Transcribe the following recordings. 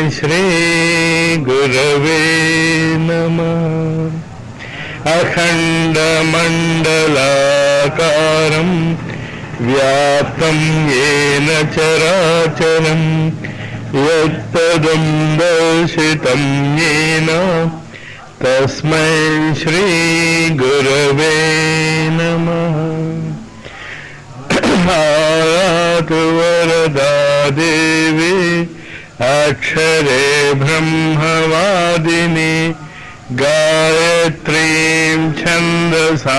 श्री गुरवे नमः। अखण्डमण्डलाकारं व्याप्तं येन चराचरं यत्पदं दर्शितं येन तस्मै श्री गुरवे नमः। आयातु वरदा देवी अक्षरे ब्रह्मवादिनी गायत्रीं छन्दसा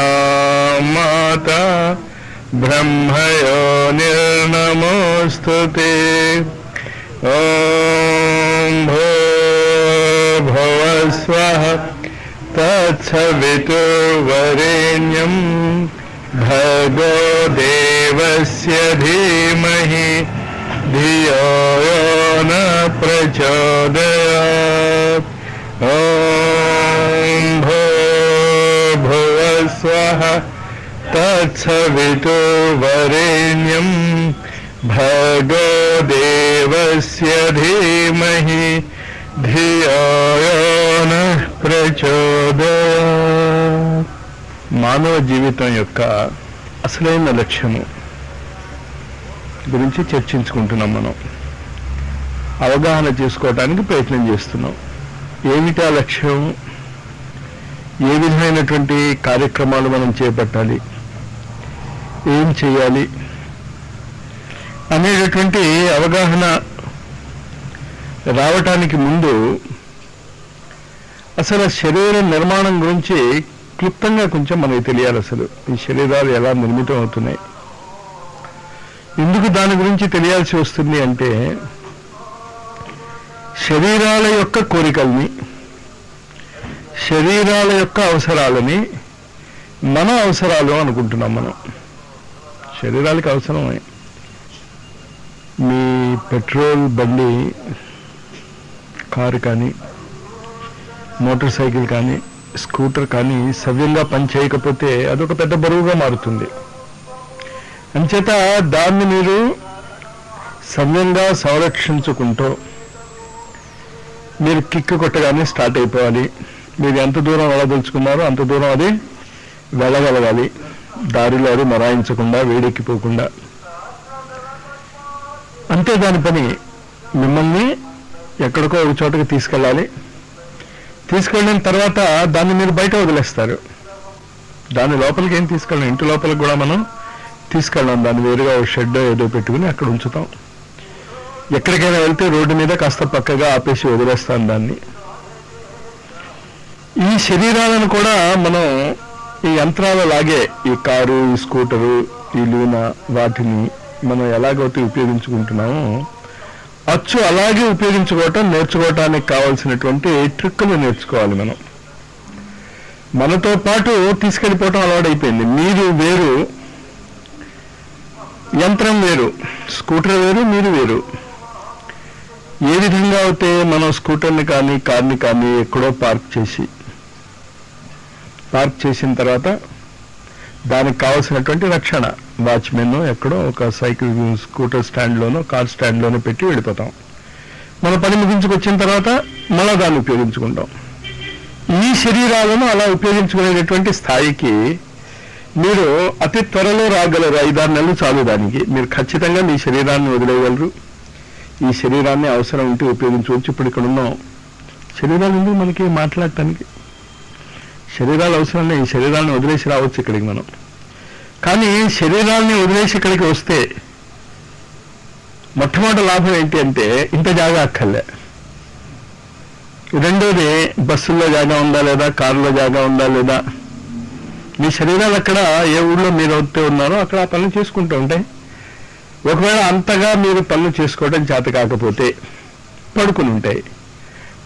माता ब्रह्मयोनिर्नमोऽस्तुते। ॐ भूर्भुवः स्वः तत्सवितुर्वरेण्यं भर्गो देवस्य धीमहि धियो यो न प्रचोदयात्। ॐ भूर्भुवः स्वः तत्सवितुर्वरेण्यं भर्गो देवस्य धीमहि धियो यो न प्रचोदयात्। మానవ జీవితం యొక్క అసలైన లక్ష్యము గురించి చర్చించుకుంటున్నాం. మనం అవగాహన చేసుకోవడానికి ప్రయత్నం చేస్తున్నాం. ఏమిటా లక్ష్యం, ఏ విధమైనటువంటి కార్యక్రమాలు మనం చేపట్టాలి, ఏం చేయాలి అనేటటువంటి అవగాహన రావటానికి ముందు అసలు శరీర నిర్మాణం గురించి క్లుప్తంగా కొంచెం మనకి తెలియాలి. అసలు ఈ శరీరాలు ఎలా నిర్మితం అవుతున్నాయి, ఎందుకు దాని గురించి తెలియాల్సి వస్తుంది అంటే, శరీరాల యొక్క కోరికల్ని, శరీరాల యొక్క అవసరాలని మన అవసరాలు అనుకుంటున్నాం. మనం శరీరాలకి అవసరమే. మీ పెట్రోల్ బండి, కారు కానీ, మోటార్ సైకిల్ కానీ, స్కూటర్ కానీ సవ్యంగా పనిచేయకపోతే అదొక పెద్ద బరువుగా మారుతుంది. అంచేత దాన్ని మీరు సవ్యంగా సంరక్షించుకుంటూ మీరు కిక్కు కొట్టగానే స్టార్ట్ అయిపోవాలి. మీరు ఎంత దూరం వెళ్ళదలుచుకున్నారో అంత దూరం అది వెళ్ళగలగాలి. దారిలో అది మొరాయించకుండా, వేడెక్కిపోకుండా. అంతే దాని పని. మిమ్మల్ని ఎక్కడికో ఒక చోటకి తీసుకెళ్ళాలి. తీసుకెళ్ళిన తర్వాత దాన్ని మీరు బయట వదిలేస్తారు. దాని లోపలికి ఏం తీసుకెళ్ళాం, ఇంటి లోపలికి కూడా మనం తీసుకెళ్ళాం. దాన్ని వేరుగా ఒక షెడ్ ఏదో పెట్టుకుని అక్కడ ఉంచుతాం. ఎక్కడికైనా వెళ్తే రోడ్డు మీద కాస్త పక్కగా ఆపేసి వదిలేస్తాం దాన్ని. ఈ శరీరాలను కూడా మనం ఈ యంత్రాల లాగే, ఈ కారు, ఈ స్కూటరు, ఈ లూనా, వాటిని మనం ఎలాగైతే ఉపయోగించుకుంటున్నామో అచ్చు అలాగే ఉపయోగించుకోవటం నేర్చుకోవటానికి కావాల్సినటువంటి ట్రిక్కులు నేర్చుకోవాలి. మనం మనతో పాటు తీసుకెళ్ళిపోవటం అలవాటైపోయింది. మీరు వేరు, యంత్రం వేరు, స్కూటర్ వేరు, మీరు వేరు. ఏ విధంగా అయితే మనం స్కూటర్ని కానీ కార్ని కానీ ఎక్కడో పార్క్ చేసిన తర్వాత దానికి కావాల్సినటువంటి రక్షణ వాచ్మెన్ ఎక్కడో ఒక సైకిల్, స్కూటర్ స్టాండ్లోనో కార్ స్టాండ్లోనో పెట్టి వెళ్ళిపోతాం. మన పని ముగించుకొచ్చిన తర్వాత మళ్ళా దాన్ని ఉపయోగించుకుంటాం. ఈ శరీరాలను అలా ఉపయోగించుకునేటటువంటి స్థాయికి మీరు అతి త్వరలో రాగలరు. 5-6 నెలలు చాలు దానికి. మీరు ఖచ్చితంగా మీ శరీరాన్ని వదిలేయగలరు. ఈ శరీరాన్ని అవసరం ఉంటే ఉపయోగించుకోవచ్చు. ఇప్పుడు ఇక్కడ ఉన్నాం, శరీరాలు ఎందుకు మనకి మాట్లాడటానికి? శరీరాలు అవసరం లేదు. ఈ శరీరాన్ని వదిలేసి రావచ్చు ఇక్కడికి మనం. కానీ శరీరాన్ని వదిలేసి ఇక్కడికి వస్తే మొట్టమొదటి లాభం ఏంటి అంటే ఇంత జాగా అక్కర్లే. రెండోది, బస్సుల్లో జాగా ఉందా లేదా, కారులో జాగా ఉందా లేదా. మీ శరీరాలు అక్కడ ఏ ఊళ్ళో మీరు వస్తే ఉన్నారో అక్కడ ఆ పనులు చేసుకుంటూ ఉంటాయి. ఒకవేళ అంతగా మీరు పనులు చేసుకోవడం చేత కాకపోతే పడుకుని ఉంటాయి,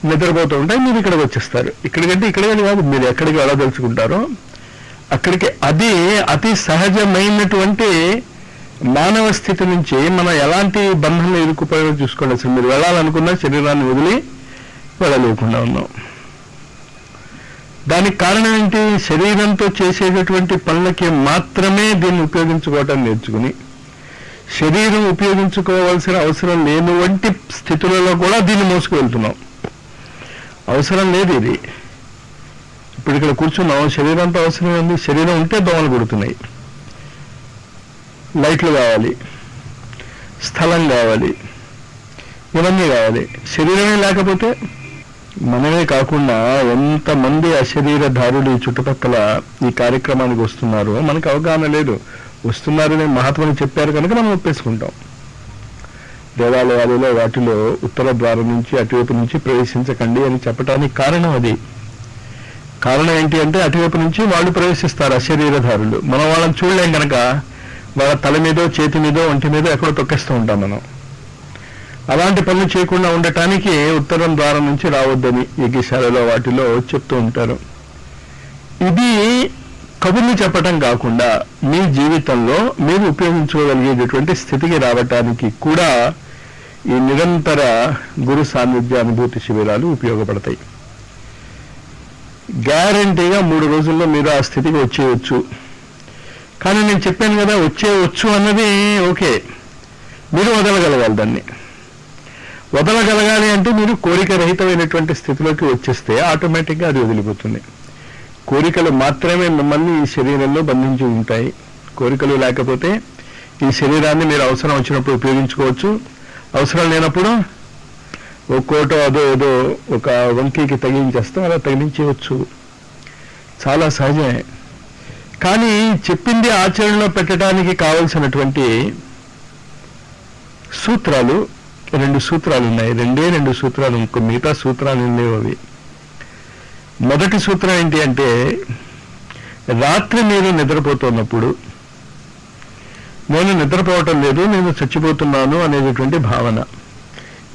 నిద్రపోతూ ఉంటాయి. మీరు ఇక్కడికి వచ్చేస్తారు. ఇక్కడికంటే ఇక్కడికని కాదు, మీరు ఎక్కడికి వెళ్ళదలుచుకుంటారో అక్కడికి. అది అతి సహజమైనటువంటి మానవ స్థితి నుంచి మనం ఎలాంటి బంధంలో ఇరుక్కుపోయో చూసుకోండి. అసలు మీరు వెళ్ళాలనుకున్న శరీరాన్ని వదిలి వెళ్ళలేకుండా ఉన్నాం. దానికి కారణం ఏంటి? శరీరంతో చేసేటటువంటి పనులకి మాత్రమే దీన్ని ఉపయోగించుకోవటం నేర్చుకుని శరీరం ఉపయోగించుకోవాల్సిన అవసరం లేని వంటి స్థితులలో కూడా దీన్ని మోసుకు వెళ్తున్నాం. అవసరం లేదు ఇది. ఇప్పుడు ఇక్కడ కూర్చున్నాం, శరీరంతో అవసరం ఏంది? శరీరం ఉంటే దోమలు కొడుతున్నాయి, లైట్లు కావాలి, స్థలం కావాలి, ఇవన్నీ కావాలి. శరీరమే లేకపోతే మనమే కాకుండా ఎంతమంది అశరీరధారులు ఈ చుట్టుపక్కల ఈ కార్యక్రమానికి వస్తున్నారో మనకు అవగాహన లేదు. వస్తున్నారని మహాత్ములు చెప్పారు కనుక మనం ఒప్పేసుకుంటాం. దేవాలయాలలో వాటిలో ఉత్తర ద్వారం నుంచి అటువైపు నుంచి ప్రవేశించకండి అని చెప్పడానికి కారణం అది. కారణం ఏంటి అంటే అటువైపు నుంచి వాళ్ళు ప్రవేశిస్తారు అశరీరధారులు. మనం వాళ్ళని చూడలేం కనుక వాళ్ళ తల మీదో చేతి మీదో ఒంటి మీదో ఎక్కడో తొక్కేస్తూ ఉంటాం మనం. అలాంటి పనులు చేయకుండా ఉండటానికి ఉత్తరం ద్వారం నుంచి రావద్దని యజ్ఞశాలలో వాటిలో చెప్తూ ఉంటారు. ఇది కబుర్లు చెప్పటం కాకుండా మీ జీవితంలో మీరు ఉపయోగించుకోగలిగేటటువంటి స్థితికి రావటానికి కూడా ఈ నిరంతర గురు సాన్నిధ్య అనుభూతి శిబిరాలు ఉపయోగపడతాయి. గ్యారంటీగా 3 రోజుల్లో మీరు ఆ స్థితికి వచ్చేయచ్చు. కానీ నేను చెప్పాను కదా, వచ్చేయచ్చు అన్నది ఓకే, మీరు వదలగలగాలి. దాన్ని వదలగలగాలి అంటే మీరు కోరిక రహితమైనటువంటి స్థితిలోకి వచ్చేస్తే ఆటోమేటిక్గా అది వదిలిపోతుంది. కోరికలు మాత్రమే మిమ్మల్ని ఈ శరీరంలో బంధించి ఉంటాయి. కోరికలు లేకపోతే ఈ శరీరాన్ని మీరు అవసరం వచ్చినప్పుడు ఉపయోగించుకోవచ్చు, అవసరం లేనప్పుడు ఒక్కోటో అదో ఏదో ఒక వంకీకి తగిలించేస్తాం, అలా తగిలించవచ్చు. చాలా సహజమే. కానీ చెప్పింది ఆచరణలో పెట్టడానికి కావలసినటువంటి సూత్రాలు 2 సూత్రాలు ఉన్నాయి. 2 సూత్రాలు, ఇంకో మిగతా సూత్రాలు లేవు అవి. మొదటి సూత్రం ఏంటి అంటే, రాత్రి మీరు నిద్రపోతున్నప్పుడు నేను నిద్రపోవటం లేదు, నేను చచ్చిపోతున్నాను అనేటటువంటి భావన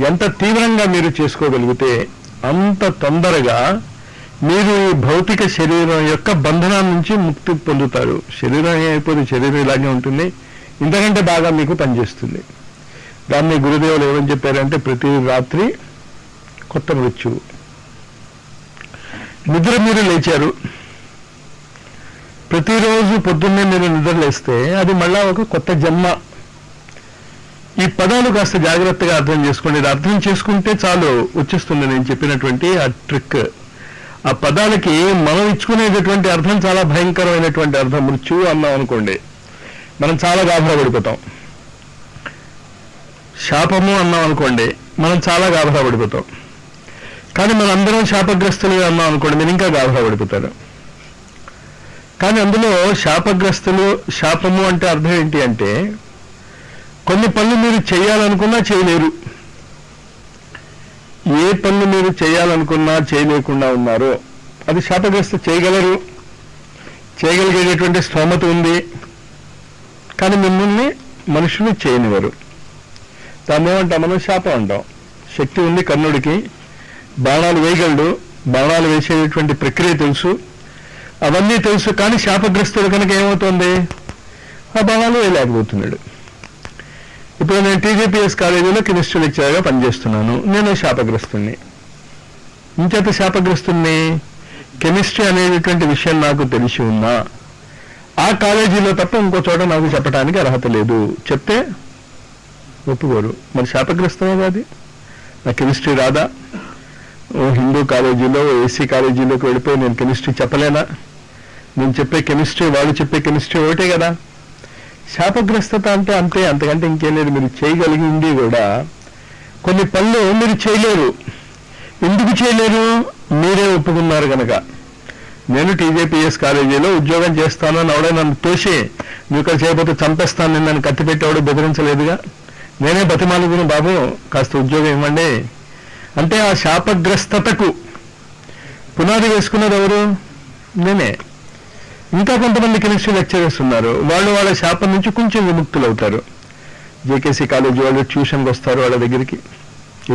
ఎంత తీవ్రంగా మీరు చేసుకోగలిగితే అంత తొందరగా మీరు ఈ భౌతిక శరీరం యొక్క బంధనాల నుంచి ముక్తి పొందుతారు. శరీరం అయిపోతే శరీరం ఇలాగే ఉంటుంది, ఇంతకంటే బాగా మీకు పనిచేస్తుంది. దాన్ని గురుదేవులు ఏమని చెప్పారంటే, ప్రతి రాత్రి కొత్త మృత్యువు. నిద్ర మీరు లేచారు, ప్రతిరోజు పొద్దున్నే మీరు నిద్ర లేస్తే అది మళ్ళా ఒక కొత్త జన్మ. ఈ పదాలు కాస్త జాగ్రత్తగా అర్థం చేసుకోండి. ఇది అర్థం చేసుకుంటే చాలు, వచ్చేస్తుంది నేను చెప్పినటువంటి ఆ ట్రిక్. ఆ పదాలకి మనం ఇచ్చుకునేటటువంటి అర్థం చాలా భయంకరమైనటువంటి అర్థం. మృత్యువు అన్నాం అనుకోండి, మనం చాలా గాబరా పడిపోతాం. శాపము అన్నాం అనుకోండి, మనం చాలా గాబరా పడిపోతాం. కానీ మనందరం శాపగ్రస్తులుగా అన్నాం అనుకోండి, మీరు ఇంకా గాబరా పడిపోతారు. కానీ అందులో శాపగ్రస్తులు, శాపము అంటే అర్థం ఏంటి అంటే, కొన్ని పనులు మీరు చేయాలనుకున్నా చేయలేరు. ఏ పనులు మీరు చేయాలనుకున్నా చేయలేకుండా ఉన్నారో అది శాపగ్రస్త. చేయగలరు, చేయగలిగేటటువంటి స్తోమత ఉంది, కానీ మిమ్మల్ని మనుషులు చేయనివారు. దాన్ని ఏమంటాం మనం? శాపం అంటాం. శక్తి ఉంది కర్ణుడికి, బాణాలు వేయగలడు, బాణాలు వేసేటటువంటి ప్రక్రియ తెలుసు, అవన్నీ తెలుసు. కానీ శాపగ్రస్తుడు కనుక ఏమవుతుంది? ఆ బాణాలు వేయలేకపోతున్నాడు. ఇప్పుడు నేను టీజీపీఎస్ కాలేజీలో కెమిస్ట్రీ లెక్చరర్గా పనిచేస్తున్నాను. నేను శాపగ్రస్తుణ్ణి. ఇంచేత శాపగ్రస్తుణ్ణి, కెమిస్ట్రీ అనేటటువంటి విషయం నాకు తెలిసి ఉన్నా ఆ కాలేజీలో తప్ప ఇంకో చోట నాకు చెప్పడానికి అర్హత లేదు. చెప్తే ఒప్పుకోరు. మరి శాపగ్రస్తమే కాదు. నాకు కెమిస్ట్రీ రాదా? ఓ హిందూ కాలేజీలో, ఏసీ కాలేజీలోకి వెళ్ళిపోయి నేను కెమిస్ట్రీ చెప్పలేనా? నేను చెప్పే కెమిస్ట్రీ, వాళ్ళు చెప్పే కెమిస్ట్రీ ఒకటే కదా. శాపగ్రస్తత అంటే అంతే, అంతకంటే ఇంకేం లేదు. మీరు చేయగలిగింది కూడా కొన్ని పనులు మీరు చేయలేరు. ఎందుకు చేయలేరు? మీరే ఒప్పుకున్నారు కనుక. నేను టీజేపీఎస్ కాలేజీలో ఉద్యోగం చేస్తాను అని ఎవడో నన్ను తోసి, నువ్వు ఇక్కడ చేయకపోతే చంపేస్తాను, నేను నన్ను కత్తిపెట్టేవాడు బెదిరించలేదుగా. నేనే బతిమాలుకుని, బాబు కాస్త ఉద్యోగం ఇవ్వండి అంటే. ఆ శాపగ్రస్తతకు పునాది వేసుకున్నది ఎవరు? నేనే. ఇంకా కొంతమంది కెమిస్ట్రీ లెక్చరర్స్ ఉన్నారు, వాళ్ళు వాళ్ళ శాపం నుంచి కొంచెం విముక్తులు అవుతారు. జేకేసీ కాలేజీ వాళ్ళు ట్యూషన్కి వస్తారు వాళ్ళ దగ్గరికి,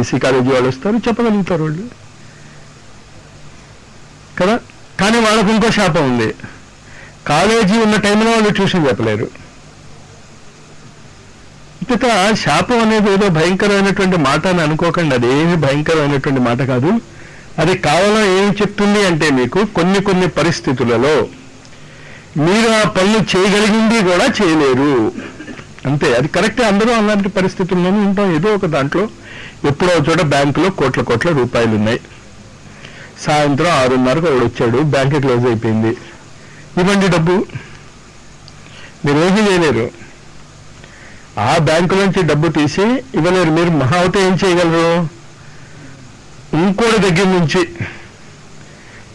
ఏసీ కాలేజీ వాళ్ళు వస్తారు, చెప్పగలుగుతారు వాళ్ళు కదా. కానీ వాళ్ళకు ఇంకో శాపం ఉంది. కాలేజీ ఉన్న టైంలో వాళ్ళు ట్యూషన్ చెప్పలేరు. ఇక శాపం అనేది ఏదో భయంకరమైనటువంటి మాట అని అనుకోకండి. అదేమి భయంకరమైనటువంటి మాట కాదు. అది కేవలం ఏం చెప్తుంది అంటే, మీకు కొన్ని పరిస్థితులలో మీరు ఆ పనులు చేయగలిగింది కూడా చేయలేరు. అంతే, అది కరెక్టే. అందరూ అలాంటి పరిస్థితుల్లోనూ ఉంటాం. ఏదో ఒక దాంట్లో ఎప్పుడో చోట బ్యాంకులో కోట్ల రూపాయలు ఉన్నాయి. సాయంత్రం 6:30కు ఒకడు వచ్చాడు, బ్యాంక్ క్లోజ్ అయిపోయింది. ఇవ్వండి డబ్బు. మీరు ఏమీ చేయలేరు. ఆ బ్యాంకు నుంచి డబ్బు తీసి ఇవ్వలేరు. మీరు మహా అవుతే ఏం చేయగలరు? ఇంకోటి దగ్గర నుంచి.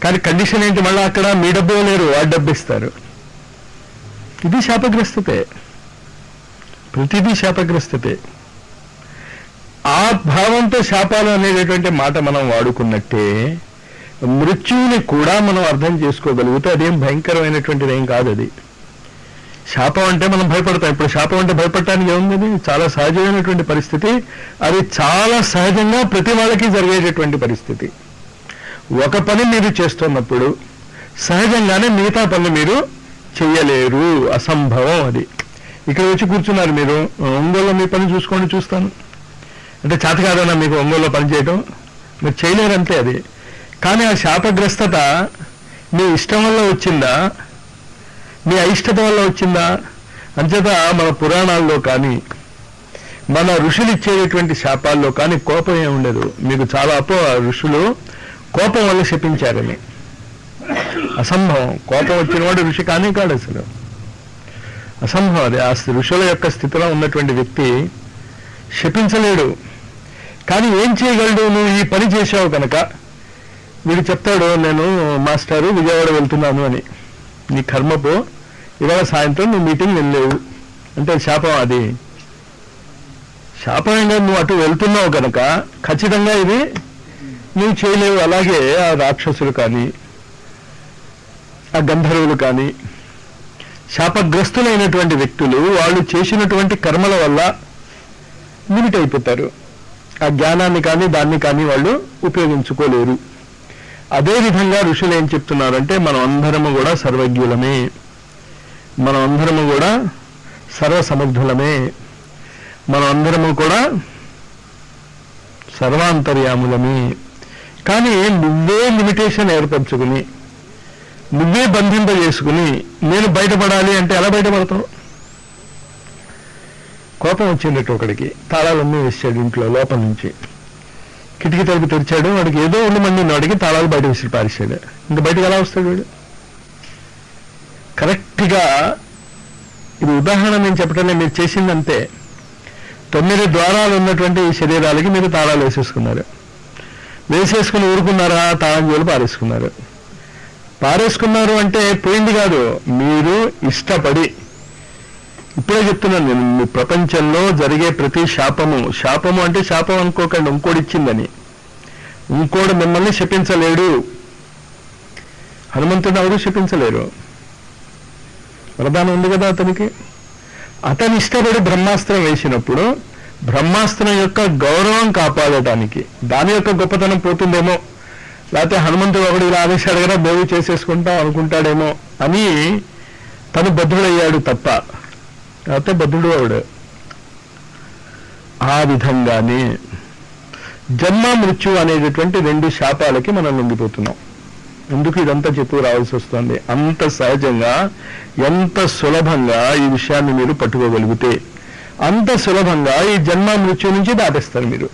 కానీ కండిషన్ ఏంటి? మళ్ళీ అక్కడ మీ డబ్బు లేరు, ఆ డబ్బు ఇస్తారు. ఇది శాపగ్రస్తతే. ప్రతిదీ శాపగ్రస్తతే. ఆ భావంతో శాపాలు అనేటటువంటి మాట మనం వాడుకున్నట్టే మృత్యువుని కూడా మనం అర్థం చేసుకోగలిగితే అదేం భయంకరమైనటువంటిది ఏం కాదు. అది శాపం అంటే మనం భయపడతాం. ఇప్పుడు శాపం అంటే భయపడటానికి ఏముంది? చాలా సహజమైనటువంటి పరిస్థితి. అది చాలా సహజంగా ప్రతి వాళ్ళకి జరిగేటటువంటి పరిస్థితి. ఒక పని మీరు చేస్తున్నప్పుడు సహజంగానే మిగతా పనులు మీరు చెయ్యలేరు, అసంభవం అది. ఇక్కడ వచ్చి కూర్చున్నారు మీరు, ఒంగోలులో మీ పని చూసుకోండి, చూస్తాను అంటే చేత కాదన్నా మీకు ఒంగోలులో పని చేయటం, మీరు చేయలేరంతే అది. కానీ ఆ శాపగ్రస్తత మీ ఇష్టం వల్ల వచ్చిందా, మీ అయిష్టత వల్ల వచ్చిందా? అంచేత మన పురాణాల్లో కానీ మన ఋషులు ఇచ్చేటటువంటి శాపాల్లో కానీ కోపం ఏమి ఉండదు. మీకు చాలా ఋషులు కోపం వల్ల శపించారని. అసంభవం. కోపం వచ్చిన వాడు ఋషి కానీ కాడు అసలు. అసంభవం అది. ఆ ఋషుల యొక్క స్థితిలో ఉన్నటువంటి వ్యక్తి శపించలేడు. కానీ ఏం చేయగలడు? నువ్వు ఈ పని చేసావు కనుక వీడు చెప్తాడు, నేను మాస్టారు విజయవాడ వెళ్తున్నాను అని. నీ కర్మపో, ఇవాళ సాయంత్రం నువ్వు మీటింగ్ వెళ్ళలేవు అంటే శాపం. అది శాపం ఏంటంటే నువ్వు అటు వెళ్తున్నావు కనుక ఖచ్చితంగా ఇది నువ్వు చేయలేవు. అలాగే ఆ రాక్షసులు కానీ ఆ గంధర్వులు కానీ శాపగ్రస్తులైనటువంటి వ్యక్తులు వాళ్ళు చేసినటువంటి కర్మల వల్ల లిమిట్ అయిపోతారు. ఆ జ్ఞానాన్ని కానీ దాన్ని కానీ వాళ్ళు ఉపయోగించుకోలేరు. అదేవిధంగా ఋషులు ఏం చెప్తున్నారంటే మనం అందరము కూడా సర్వజ్ఞులమే, మనం అందరము కూడా సర్వసమర్థులమే, మనం అందరము కూడా సర్వాంతర్యాములమే. కానీ నువ్వే లిమిటేషన్ ఏర్పరచుకుని నువ్వే బంధింపజేసుకుని నేను బయటపడాలి అంటే ఎలా బయటపడతావు? కోపం వచ్చిందట ఒకడికి, తాళాలన్నీ వేసాడు ఇంట్లో లోపల నుంచి. కిటికీ తలుపు తెరిచాడు, వాడికి ఏదో ఉండమంది వాడికి తాళాలు బయట విసిరి పారేశాడు. ఇంకా బయటకు ఎలా వస్తాడు వీడు? కరెక్ట్గా ఇది ఉదాహరణ నేను చెప్పటంలో మీరు చేసిందంతే. 9 ద్వారాలు ఉన్నటువంటి ఈ శరీరాలకి మీరు తాళాలు వేసేసుకున్నారు. వేసేసుకుని ఊరుకున్నారా? తాళం జోలు పారేసుకున్నారు. పారేసుకున్నారు అంటే పోయింది కాదు, మీరు ఇష్టపడి. ఇప్పుడే చెప్తున్నాను నేను, మీ ప్రపంచంలో జరిగే ప్రతి శాపము అంటే శాపం అనుకోకండి ఇంకోటి ఇచ్చిందని. ఇంకోటి మిమ్మల్ని శపించలేడు. హనుమంతుడు ఎవరు శపించలేరు, వరదానం ఉంది కదా అతనికి. అతని ఇష్టపడి బ్రహ్మాస్త్రం వేసినప్పుడు బ్రహ్మాస్త్రం యొక్క గౌరవం కాపాడటానికి దాని యొక్క గొప్పతనం పోతుందేమో, లేకపోతే హనుమంతుడు ఒకడు ఇలా ఆదేశాడు కదా బోవి చేసేసుకుంటాం అనుకుంటాడేమో అని తను బద్ధుడయ్యాడు తప్ప, లేకపోతే బద్ధుడు అవడు. ఆ విధంగానే జన్మ మృత్యు అనేటటువంటి 2 శాపాలకి మనం లొంగిపోతున్నాం. ఎందుకు ఇదంతా చెప్పు రావాల్సి వస్తుంది? అంత సహజంగా, ఎంత సులభంగా ఈ విషయాన్ని మీరు పట్టుకోగలిగితే అంత సులభంగా ఈ జన్మ మృత్యు నుంచి దాటేస్తారు మీరు.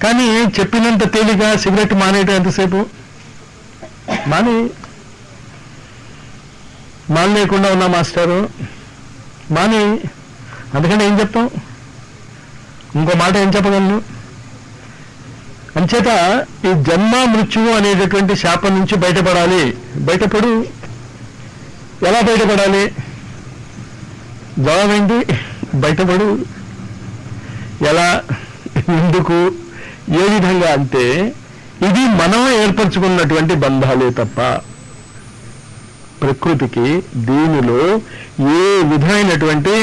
కానీ చెప్పినంత తేలిగా సిగరెట్ మానేయటం ఎంతసేపు? మానేయకుండా ఉన్నా మాస్టారు, మానే. అందుకని ఏం చెప్తాం? ఇంకో మాట ఏం చెప్పగలను? అంచేత ఈ జన్మ మృత్యువు అనేటటువంటి శాపం నుంచి బయటపడాలి. బయటపడు. ఎలా బయటపడాలి? జవాబేంటి? బయటపడు. ఎలా? ఎందుకు? ఏ విధంగా అంటే ఇది మనం ఏర్పరచుకున్నటువంటి బంధాలే తప్ప ప్రకృతికి దీనిలో ఏ విధమైనటువంటి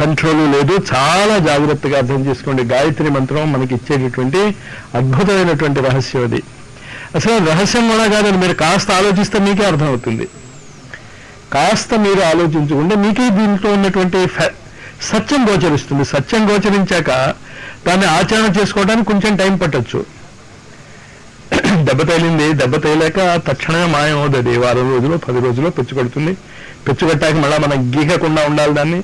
కంట్రోల్ లేదు. చాలా జాగ్రత్తగా అర్థం చేసుకోండి. గాయత్రి మంత్రం మనకి ఇచ్చేటటువంటి అద్భుతమైనటువంటి రహస్యం అది. అసలు రహస్యం కూడా కాదని మీరు కాస్త ఆలోచిస్తే మీకే అర్థమవుతుంది. కాస్త మీరు ఆలోచించుకుంటే మీకే దీంట్లో ఉన్నటువంటి సత్యం గోచరిస్తుంది. సత్యం గోచరించాక దాన్ని ఆచరణ చేసుకోవడానికి కొంచెం టైం పట్టచ్చు. దెబ్బ తేలింది, దెబ్బ తేలేక తక్షణమే మాయం అవుతుంది. 10 రోజులు 10 రోజులు పెచ్చుకొడుతుంది. పెచ్చుకట్టాక మళ్ళీ మనం గీకకుండా ఉండాలి దాన్ని.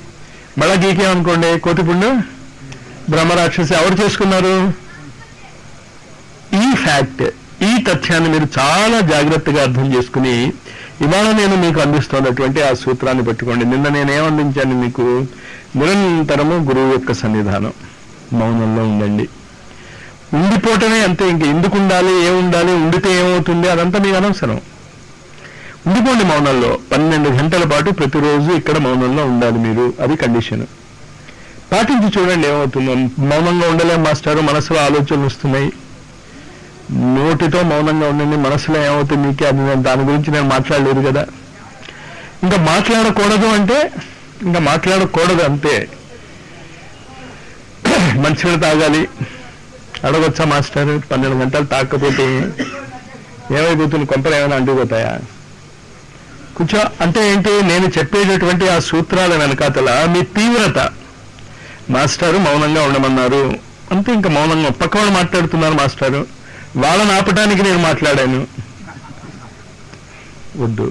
మళ్ళా గీకేమనుకోండి కోతిపుండు బ్రహ్మరాక్షసి ఎవరు చేసుకున్నారు? ఈ ఫ్యాక్ట్, ఈ తథ్యాన్ని మీరు చాలా జాగ్రత్తగా అర్థం చేసుకుని ఇవాళ నేను మీకు అందిస్తున్నటువంటి ఆ సూత్రాన్ని పట్టుకోండి. నిన్న నేనేమందించాను మీకు? నిరంతరము గురువు యొక్క సన్నిధానం, మౌనంలో ఉండండి. ఉండిపోవటమే అంతే. ఇంక ఎందుకు ఉండాలి, ఏముండాలి, ఉండితే ఏమవుతుంది అదంతా మీకు అనవసరం. ఉండిపోండి మౌనంలో. 12 గంటల పాటు ప్రతిరోజు ఇక్కడ మౌనంలో ఉండాలి మీరు. అది కండిషన్. పాటించి చూడండి ఏమవుతుందో. మౌనంగా ఉండలేం మాస్టారు, మనసులో ఆలోచనలు వస్తున్నాయి. నోటితో మౌనంగా ఉండండి, మనసులో ఏమవుతుంది మీకే అది. దాని గురించి నేను మాట్లాడలేదు కదా. ఇంకా మాట్లాడకూడదు అంటే ఇంకా మాట్లాడకూడదు అంతే. మంచినీళ్ళు తాగాలి, అడగొచ్చా మాస్టర్? 12 గంటలు తాగకపోతే ఏమైపోతుంది? కొంపలు ఏమైనా అంటుకుపోతాయా? కూర్చో అంటే ఏంటి? నేను చెప్పేటటువంటి ఆ సూత్రాల వెనకాతల మీ తీవ్రత. మాస్టారు మౌనంగా ఉండమన్నారు అంతే. ఇంకా మౌనంగా పక్కవాడు మాట్లాడుతున్నారు మాస్టారు, వాళ్ళని ఆపటానికి నేను మాట్లాడాను. వద్దు,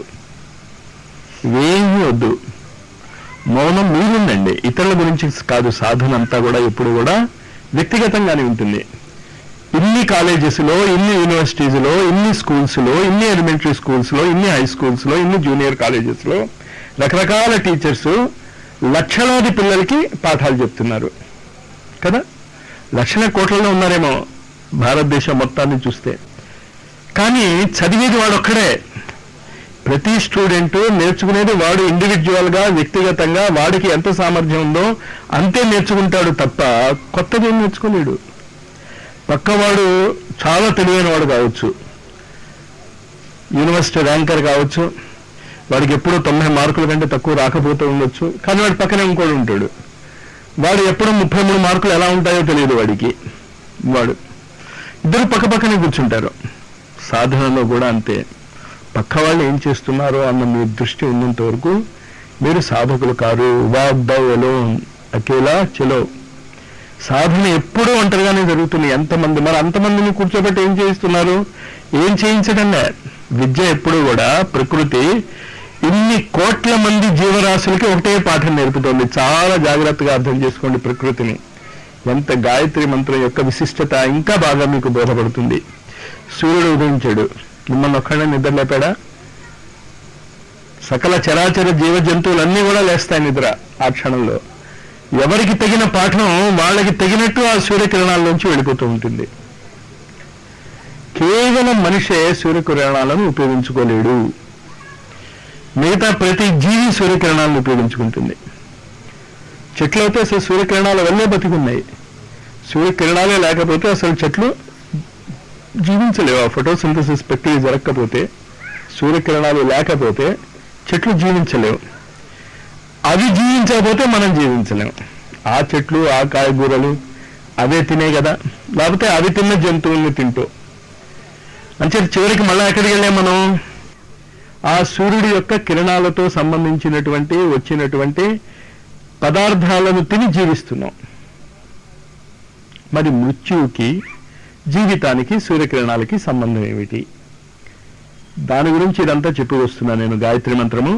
ఇవేమీ వద్దు. మౌనం మీరుండండి, ఇతరుల గురించి కాదు. సాధన అంతా కూడా ఎప్పుడు కూడా వ్యక్తిగతంగానే ఉంటుంది. ఇన్ని కాలేజెస్లో, ఇన్ని యూనివర్సిటీస్లో, ఇన్ని స్కూల్స్లో, ఇన్ని ఎలిమెంటరీ స్కూల్స్లో, ఇన్ని హై స్కూల్స్లో, ఇన్ని జూనియర్ కాలేజెస్లో రకరకాల టీచర్స్ లక్షలాది పిల్లలకి పాఠాలు చెప్తున్నారు కదా. లక్షల కోట్లలో ఉన్నారేమో భారతదేశం మొత్తాన్ని చూస్తే. కానీ చదివేది వాడొక్కడే. ప్రతి స్టూడెంట్ నేర్చుకునేది వాడు ఇండివిజువల్గా, వ్యక్తిగతంగా వాడికి ఎంత సామర్థ్యం ఉందో అంతే నేర్చుకుంటాడు తప్ప కొత్తది ఏం నేర్చుకోలేడు. పక్కవాడు చాలా తెలివైన వాడు కావచ్చు, యూనివర్సిటీ ర్యాంకర్ కావచ్చు, వాడికి ఎప్పుడూ 90 మార్కుల కంటే తక్కువ రాకపోతూ ఉండొచ్చు. కానీ వాడి పక్కనే ఇంకోటి ఉంటాడు, వాడు ఎప్పుడూ 33 మార్కులు ఎలా ఉంటాయో తెలియదు వాడికి. వాడు ఇద్దరు పక్కనే కూర్చుంటారు. సాధనలో కూడా అంతే. పక్క వాళ్ళు ఏం చేస్తున్నారో అన్న మీ దృష్టి ఉన్నంత వరకు మీరు సాధకులు కారు. వాక్ దౌ అలోన్, అకేలా చలో. సాధన ఎప్పుడూ ఒంటరిగానే జరుగుతుంది. ఎంతమంది మరి అంతమందిని కూర్చోబెట్టి ఏం చేయిస్తున్నారు? ఏం చేయించడంలే. విద్య ఎప్పుడు కూడా ప్రకృతి ఇన్ని కోట్ల మంది జీవరాశులకి ఒకటే పాఠం నేర్పుతోంది. చాలా జాగ్రత్తగా అర్థం చేసుకోండి ప్రకృతిని. ఎంత గాయత్రి మంత్రం యొక్క విశిష్టత ఇంకా బాగా మీకు బోధపడుతుంది. సూర్యుడు ఉదయించాడు, మిమ్మల్ని ఒక్కడే నిద్ర లేపాడా? సకల చరాచర జీవ జంతువులన్నీ కూడా లేస్తాయి నిద్ర ఆ క్షణంలో. ఎవరికి తగిన పాఠం వాళ్ళకి తగినట్టు ఆ సూర్యకిరణాల్లోంచి వెళ్ళిపోతూ ఉంటుంది. కేవలం మనిషే సూర్యకిరణాలను ఉపయోగించుకోలేడు. మిగతా ప్రతి జీవి సూర్యకిరణాలను ఉపయోగించుకుంటుంది. చెట్లు అయితే అసలు సూర్యకిరణాల వల్లే బతికున్నాయి. సూర్యకిరణాలే లేకపోతే అసలు చెట్లు జీవించలేవు. ఆ ఫోటోసింథసిస్ ప్రక్రియ జరగకపోతే, సూర్యకిరణాలు లేకపోతే చెట్లు జీవించలేవు. అవి జీవించకపోతే మనం జీవించలేము. ఆ చెట్లు, ఆ కాయగూరలు అవే తినే కదా, లేకపోతే అవి తిన్న జంతువుల్ని తింటూ. అంటే చివరికి మళ్ళీ ఎక్కడికి వెళ్ళాం మనం? ఆ సూర్యుడి యొక్క కిరణాలతో సంబంధించినటువంటి వచ్చినటువంటి పదార్థాలను తిని జీవిస్తున్నాం. మరి మృత్యువుకి, జీవితానికి, సూర్యకిరణాలకి సంబంధం ఏమిటి? దాని గురించి ఇదంతా చెప్పి వస్తున్నా నేను. గాయత్రి మంత్రము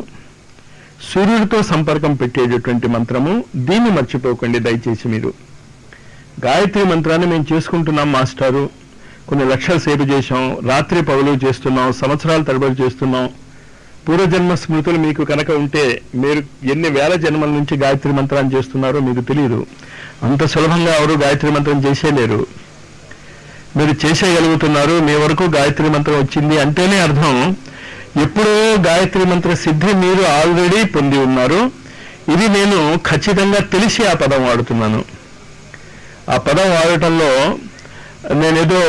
సూర్యుడితో సంపర్కం పెట్టేటటువంటి మంత్రము. దీన్ని మర్చిపోకండి దయచేసి మీరు. గాయత్రి మంత్రాన్ని మేము చేసుకుంటున్నాం మాస్టారు, కొన్ని లక్షల సేపు చేశాం, రాత్రి పగలు చేస్తున్నాం, సంవత్సరాల తరబడి చేస్తున్నాం. పూర్వజన్మ స్మృతులు మీకు కనుక ఉంటే మీరు ఎన్ని వేల జన్మల నుంచి గాయత్రి మంత్రాన్ని చేస్తున్నారో మీకు తెలియదు. అంత సులభంగా ఎవరు గాయత్రి మంత్రం చేసేలేరు. మీరు చేసేయగలుగుతున్నారు. మీ వరకు గాయత్రి మంత్రం వచ్చింది అంటేనే అర్థం ఎప్పుడో గాయత్రి మంత్ర సిద్ధి మీరు ఆల్రెడీ పొంది ఉన్నారు. ఇది నేను ఖచ్చితంగా తెలిసి ఆ పదం వాడుతున్నాను. ఆ పదం వాడటంలో నేనేదో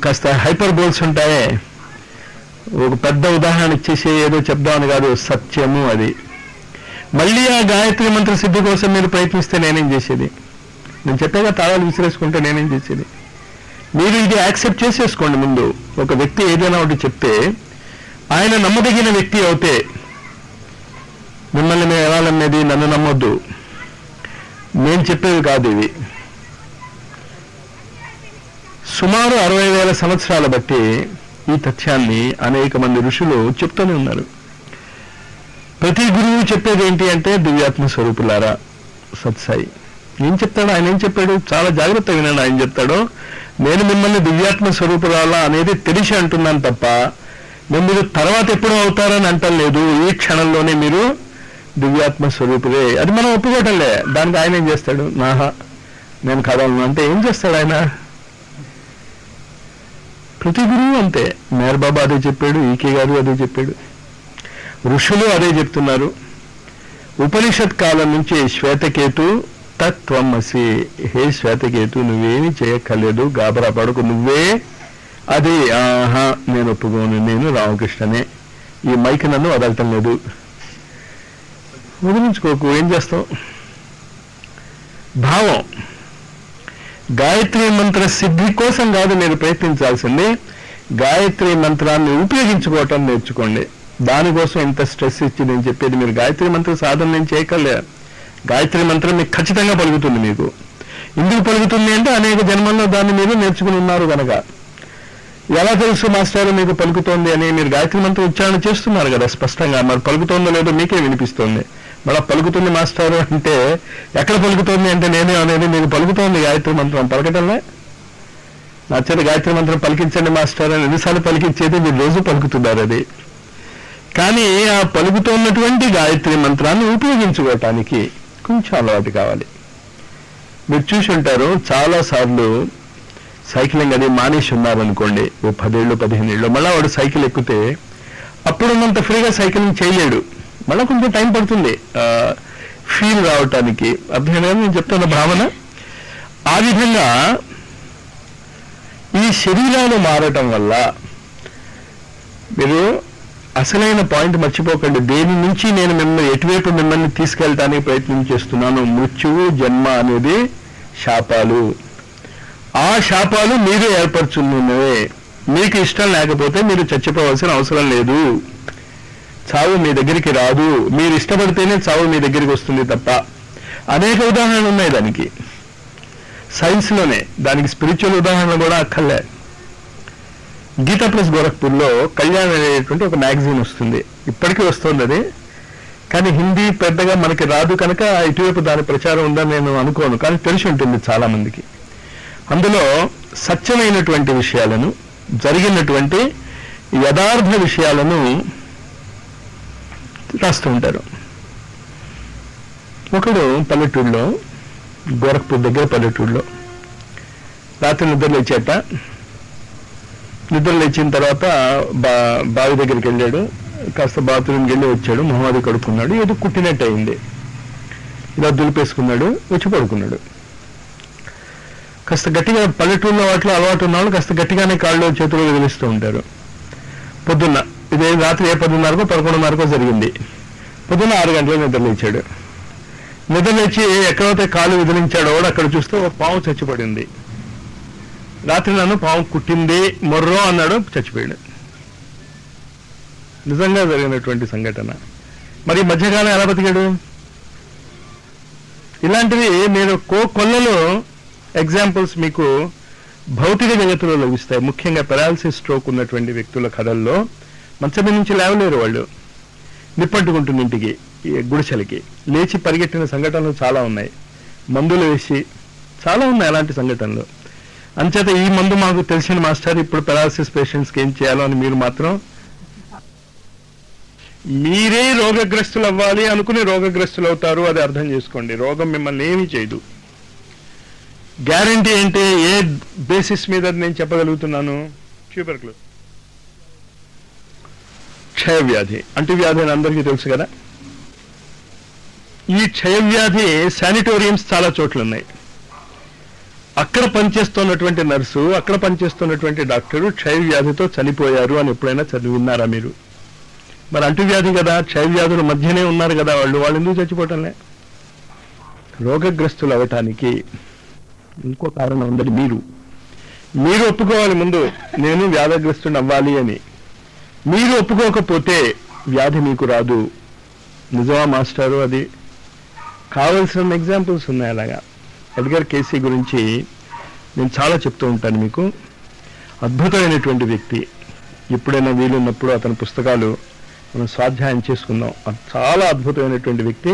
కాస్త హైపర్ బోల్స్ ఉంటాయే, ఒక పెద్ద ఉదాహరణ ఇచ్చేసి ఏదో చెప్దామని కాదు, సత్యము అది. మళ్ళీ ఆ గాయత్రి మంత్ర సిద్ధి కోసం మీరు ప్రయత్నిస్తే నేనేం చేసేది? నేను చెప్పాగా తాళాలు విసిరేసుకుంటే నేనేం చేసేది? మీరు ఇది యాక్సెప్ట్ చేసేసుకోండి. ముందు ఒక వ్యక్తి ఏదైనా ఒకటి చెప్తే ఆయన నమ్మదగిన వ్యక్తి అవుతే, మిమ్మల్ని మేము ఎలా నమ్మేది? నన్ను నమ్మొద్దు, నేను చెప్పేది కాదు ఇవి. సుమారు 60,000 సంవత్సరాల బట్టి ఈ తథ్యాన్ని అనేక మంది ఋషులు చెప్తూనే ఉన్నారు. ప్రతి గురువు చెప్పేది ఏంటి అంటే, దివ్యాత్మ స్వరూపులారా, సత్సాయి. ఏం చెప్తాడు ఆయన? ఏం చెప్పాడు? చాలా జాగ్రత్తగా వినండి ఆయన చెప్తాడు. నేను మిమ్మల్ని దివ్యాత్మ స్వరూపురాలా అనేది తెలిసి అంటున్నాను తప్ప మీరు తర్వాత ఎప్పుడు అవుతారని అంటలేదు. ఈ క్షణంలోనే మీరు దివ్యాత్మ స్వరూపులే. అది మనం ఒప్పుకోవటంలే. దానికి ఆయన ఏం చేస్తాడు? నాహా నేను కావాలను అంటే ఏం చేస్తాడు ఆయన? ప్రతి గురువు అంతే. మేర్ బాబా అదే చెప్పాడు, ఈకే గారు అదే చెప్పాడు, ఋషులు అదే చెప్తున్నారు. ఉపనిషత్ కాలం నుంచి శ్వేతకేతు తత్వమసి, హే శ్వేతకేతు నువ్వేమి చేయక్కర్లేదు, గాబరా పడకు, నువ్వే అది. ఆహా నేను ఒప్పుకోను, నేను రామకృష్ణనే, ఈ మైక్ నన్ను వదలటం లేదు. వదిలించుకోకు, ఏం చేస్తావు? భావం. గాయత్రి మంత్ర సిద్ధి కోసం కాదు మీరు ప్రయత్నించాల్సింది, గాయత్రి మంత్రాన్ని ఉపయోగించుకోవటం నేర్చుకోండి. దానికోసం ఇంత స్ట్రెస్ ఇచ్చి నేను చెప్పేది. మీరు గాయత్రి మంత్ర సాధన నేను చేయగలే. గాయత్రి మంత్రం మీకు ఖచ్చితంగా పలుకుతుంది. మీకు ఎందుకు పలుకుతుంది అంటే అనేక జన్మల్లో దాన్ని మీరు నేర్చుకుని ఉన్నారు కనుక. ఎలా తెలుసు మాస్టర్ మీకు పలుకుతోంది అని? మీరు గాయత్రి మంత్రం ఉచ్చారణ చేస్తున్నారు కదా స్పష్టంగా. మరి పలుకుతోందో లేదో మీకే వినిపిస్తోంది. మళ్ళీ పలుకుతుంది మాస్టర్ అంటే ఎక్కడ పలుకుతోంది అంటే నేనే అనేది. మీకు పలుకుతోంది గాయత్రి మంత్రం, పలకటంలే. నా చేత గాయత్రి మంత్రం పలికించండి మాస్టర్ అని ఎన్నిసార్లు పలికించేది మీరు రోజు పలుకుతున్నారు. అది కానీ ఆ పలుకుతున్నటువంటి గాయత్రి మంత్రాన్ని ఉపయోగించుకోవటానికి కొంచెం అలవాటు కావాలి. మీరు చూసి ఉంటారు చాలాసార్లు సైక్లింగ్ అది మానేసి ఉన్నారనుకోండి, ఓ 10 ఏళ్ళు 15 ఏళ్ళు, మళ్ళీ వాడు సైకిల్ ఎక్కితే అప్పుడున్నంత ఫ్రీగా సైక్లింగ్ చేయలేడు. మళ్ళీ కొంచెం టైం పడుతుంది ఫీల్ రావటానికి. అర్థమైనా నేను చెప్తున్న భావన? ఆ విధంగా ఈ శరీరాలు మారటం వల్ల మీరు అసలైన పాయింట్ మర్చిపోకండి. దేని నుంచి నేను మిమ్మల్ని ఎటువైపు మిమ్మల్ని తీసుకెళ్ళటానికి ప్రయత్నం చేస్తున్నాను? మృత్యువు జన్మ అనేది శాపాలు. ఆ శాపాలు మీరే ఏర్పరచుకున్నవే. మీకు ఇష్టం లేకపోతే మీరు చచ్చిపోవాల్సిన అవసరం లేదు. చావు మీ దగ్గరికి రాదు. మీరు ఇష్టపడితేనే చావు మీ దగ్గరికి వస్తుంది తప్ప. అనేక ఉదాహరణలు ఉన్నాయి దానికి సైన్స్లోనే. దానికి స్పిరిచువల్ ఉదాహరణలు కూడా అక్కర్లే. గీతా ప్రెస్ గోరఖ్పూర్లో కళ్యాణ్ అనేటువంటి ఒక మ్యాగజైన్ వస్తుంది, ఇప్పటికీ వస్తుంది అది. కానీ హిందీ పెద్దగా మనకి రాదు కనుక ఇటువైపు దాని ప్రచారం ఉందని నేను అనుకోను, కానీ తెలిసి ఉంటుంది చాలా మందికి. అందులో సత్యమైనటువంటి విషయాలను, జరిగినటువంటి యథార్థ విషయాలను రాస్తూ ఉంటారు. ఒకడు పల్లెటూరులో, గోరఖ్పూర్ దగ్గర పల్లెటూరులో రాత్రి నిద్ర లేచేట. నిద్ర లేచిన తర్వాత బావి దగ్గరికి వెళ్ళాడు. కాస్త బాత్రూమ్కి వెళ్ళి వచ్చాడు. మొహమ్మది కడుక్కున్నాడు. ఏదో కుట్టినట్టు అయింది. ఇలా దులిపేసుకున్నాడు, వచ్చి పడుకున్నాడు. కాస్త గట్టిగా, పల్లెటూరులో వాటిలో అలవాటు ఉన్న వాళ్ళు కాస్త గట్టిగానే కాళ్ళు చేతులు వదిలిస్తూ ఉంటారు. పొద్దున్న ఇదే రాత్రి 10:30కో 11:30కో జరిగింది. పొద్దున్న 6 గంటలకు నిద్ర లేచాడు. నిద్ర లేచి ఎక్కడైతే కాళ్ళు విదిలించాడో వాడు అక్కడ చూస్తే ఒక పాము చచ్చిపడింది. రాత్రి నన్ను పాము కుట్టింది మొర్రో అన్నాడు, చచ్చిపోయాడు. నిజంగా జరిగినటువంటి సంఘటన. మరి మధ్యకాలం ఎలా బతికాడు? ఇలాంటివి మీరు కొల్లలో ఎగ్జాంపుల్స్ మీకు భౌతిక జగత్తులో లభిస్తాయి. ముఖ్యంగా పెరాలసిస్ స్ట్రోక్ ఉన్నటువంటి వ్యక్తుల కథల్లో మంచం నుంచి లేవలేరు వాళ్ళు. నిప్పట్టుకుంటుంది ఇంటికి, గుడిసెలకి లేచి పరిగెట్టిన సంఘటనలు చాలా ఉన్నాయి. మందులు వేసి చాలా ఉన్నాయి అలాంటి సంఘటనలు. అంచేత ఈ మందు మాకు తెలిసిన మాస్టర్, ఇప్పుడు పెరాలసిస్ పేషెంట్స్కి ఏం చేయాలో అని మీరు మాత్రం మీరే రోగగ్రస్తులు అవ్వాలి అనుకుని రోగగ్రస్తులు అవుతారు. అది అర్థం చేసుకోండి. రోగం మిమ్మల్ని ఏమీ చేయదు. గ్యారంటీ ఏంటి? ఏ బేసిస్ మీద నేను చెప్పగలుగుతున్నాను? ట్యూబర్క్లోసిస్, క్షయవ్యాధి, అంటువ్యాధి అని అందరికీ తెలుసు కదా. ఈ క్షయవ్యాధి శానిటోరియంస్ చాలా చోట్ల ఉన్నాయి. అక్కడ పనిచేస్తున్నటువంటి నర్సు, అక్కడ పనిచేస్తున్నటువంటి డాక్టరు క్షయవ్యాధితో చనిపోయారు అని ఎప్పుడైనా విన్నారా మీరు? మరి అంటువ్యాధి కదా, క్షయవ్యాధుల మధ్యనే ఉన్నారు కదా వాళ్ళు ఎందుకు చచ్చిపోవటంలే? రోగగ్రస్తులు అవ్వటానికి ఇంకో కారణం ఉందని మీరు ఒప్పుకోవాలి ముందు. నేను వ్యాధిగ్రస్తుని అవ్వాలి అని. మీరు ఒప్పుకోకపోతే వ్యాధి మీకు రాదు. నిజమా మాస్టారు? అది కావలసిన ఎగ్జాంపుల్స్ ఉన్నాయి. అలాగా ఎడ్గర్ కేసీ గురించి నేను చాలా చెప్తూ ఉంటాను మీకు. అద్భుతమైనటువంటి వ్యక్తి. ఎప్పుడైనా వీలున్నప్పుడు అతని పుస్తకాలు మనం స్వాధ్యాయం చేసుకుందాం. చాలా అద్భుతమైనటువంటి వ్యక్తి.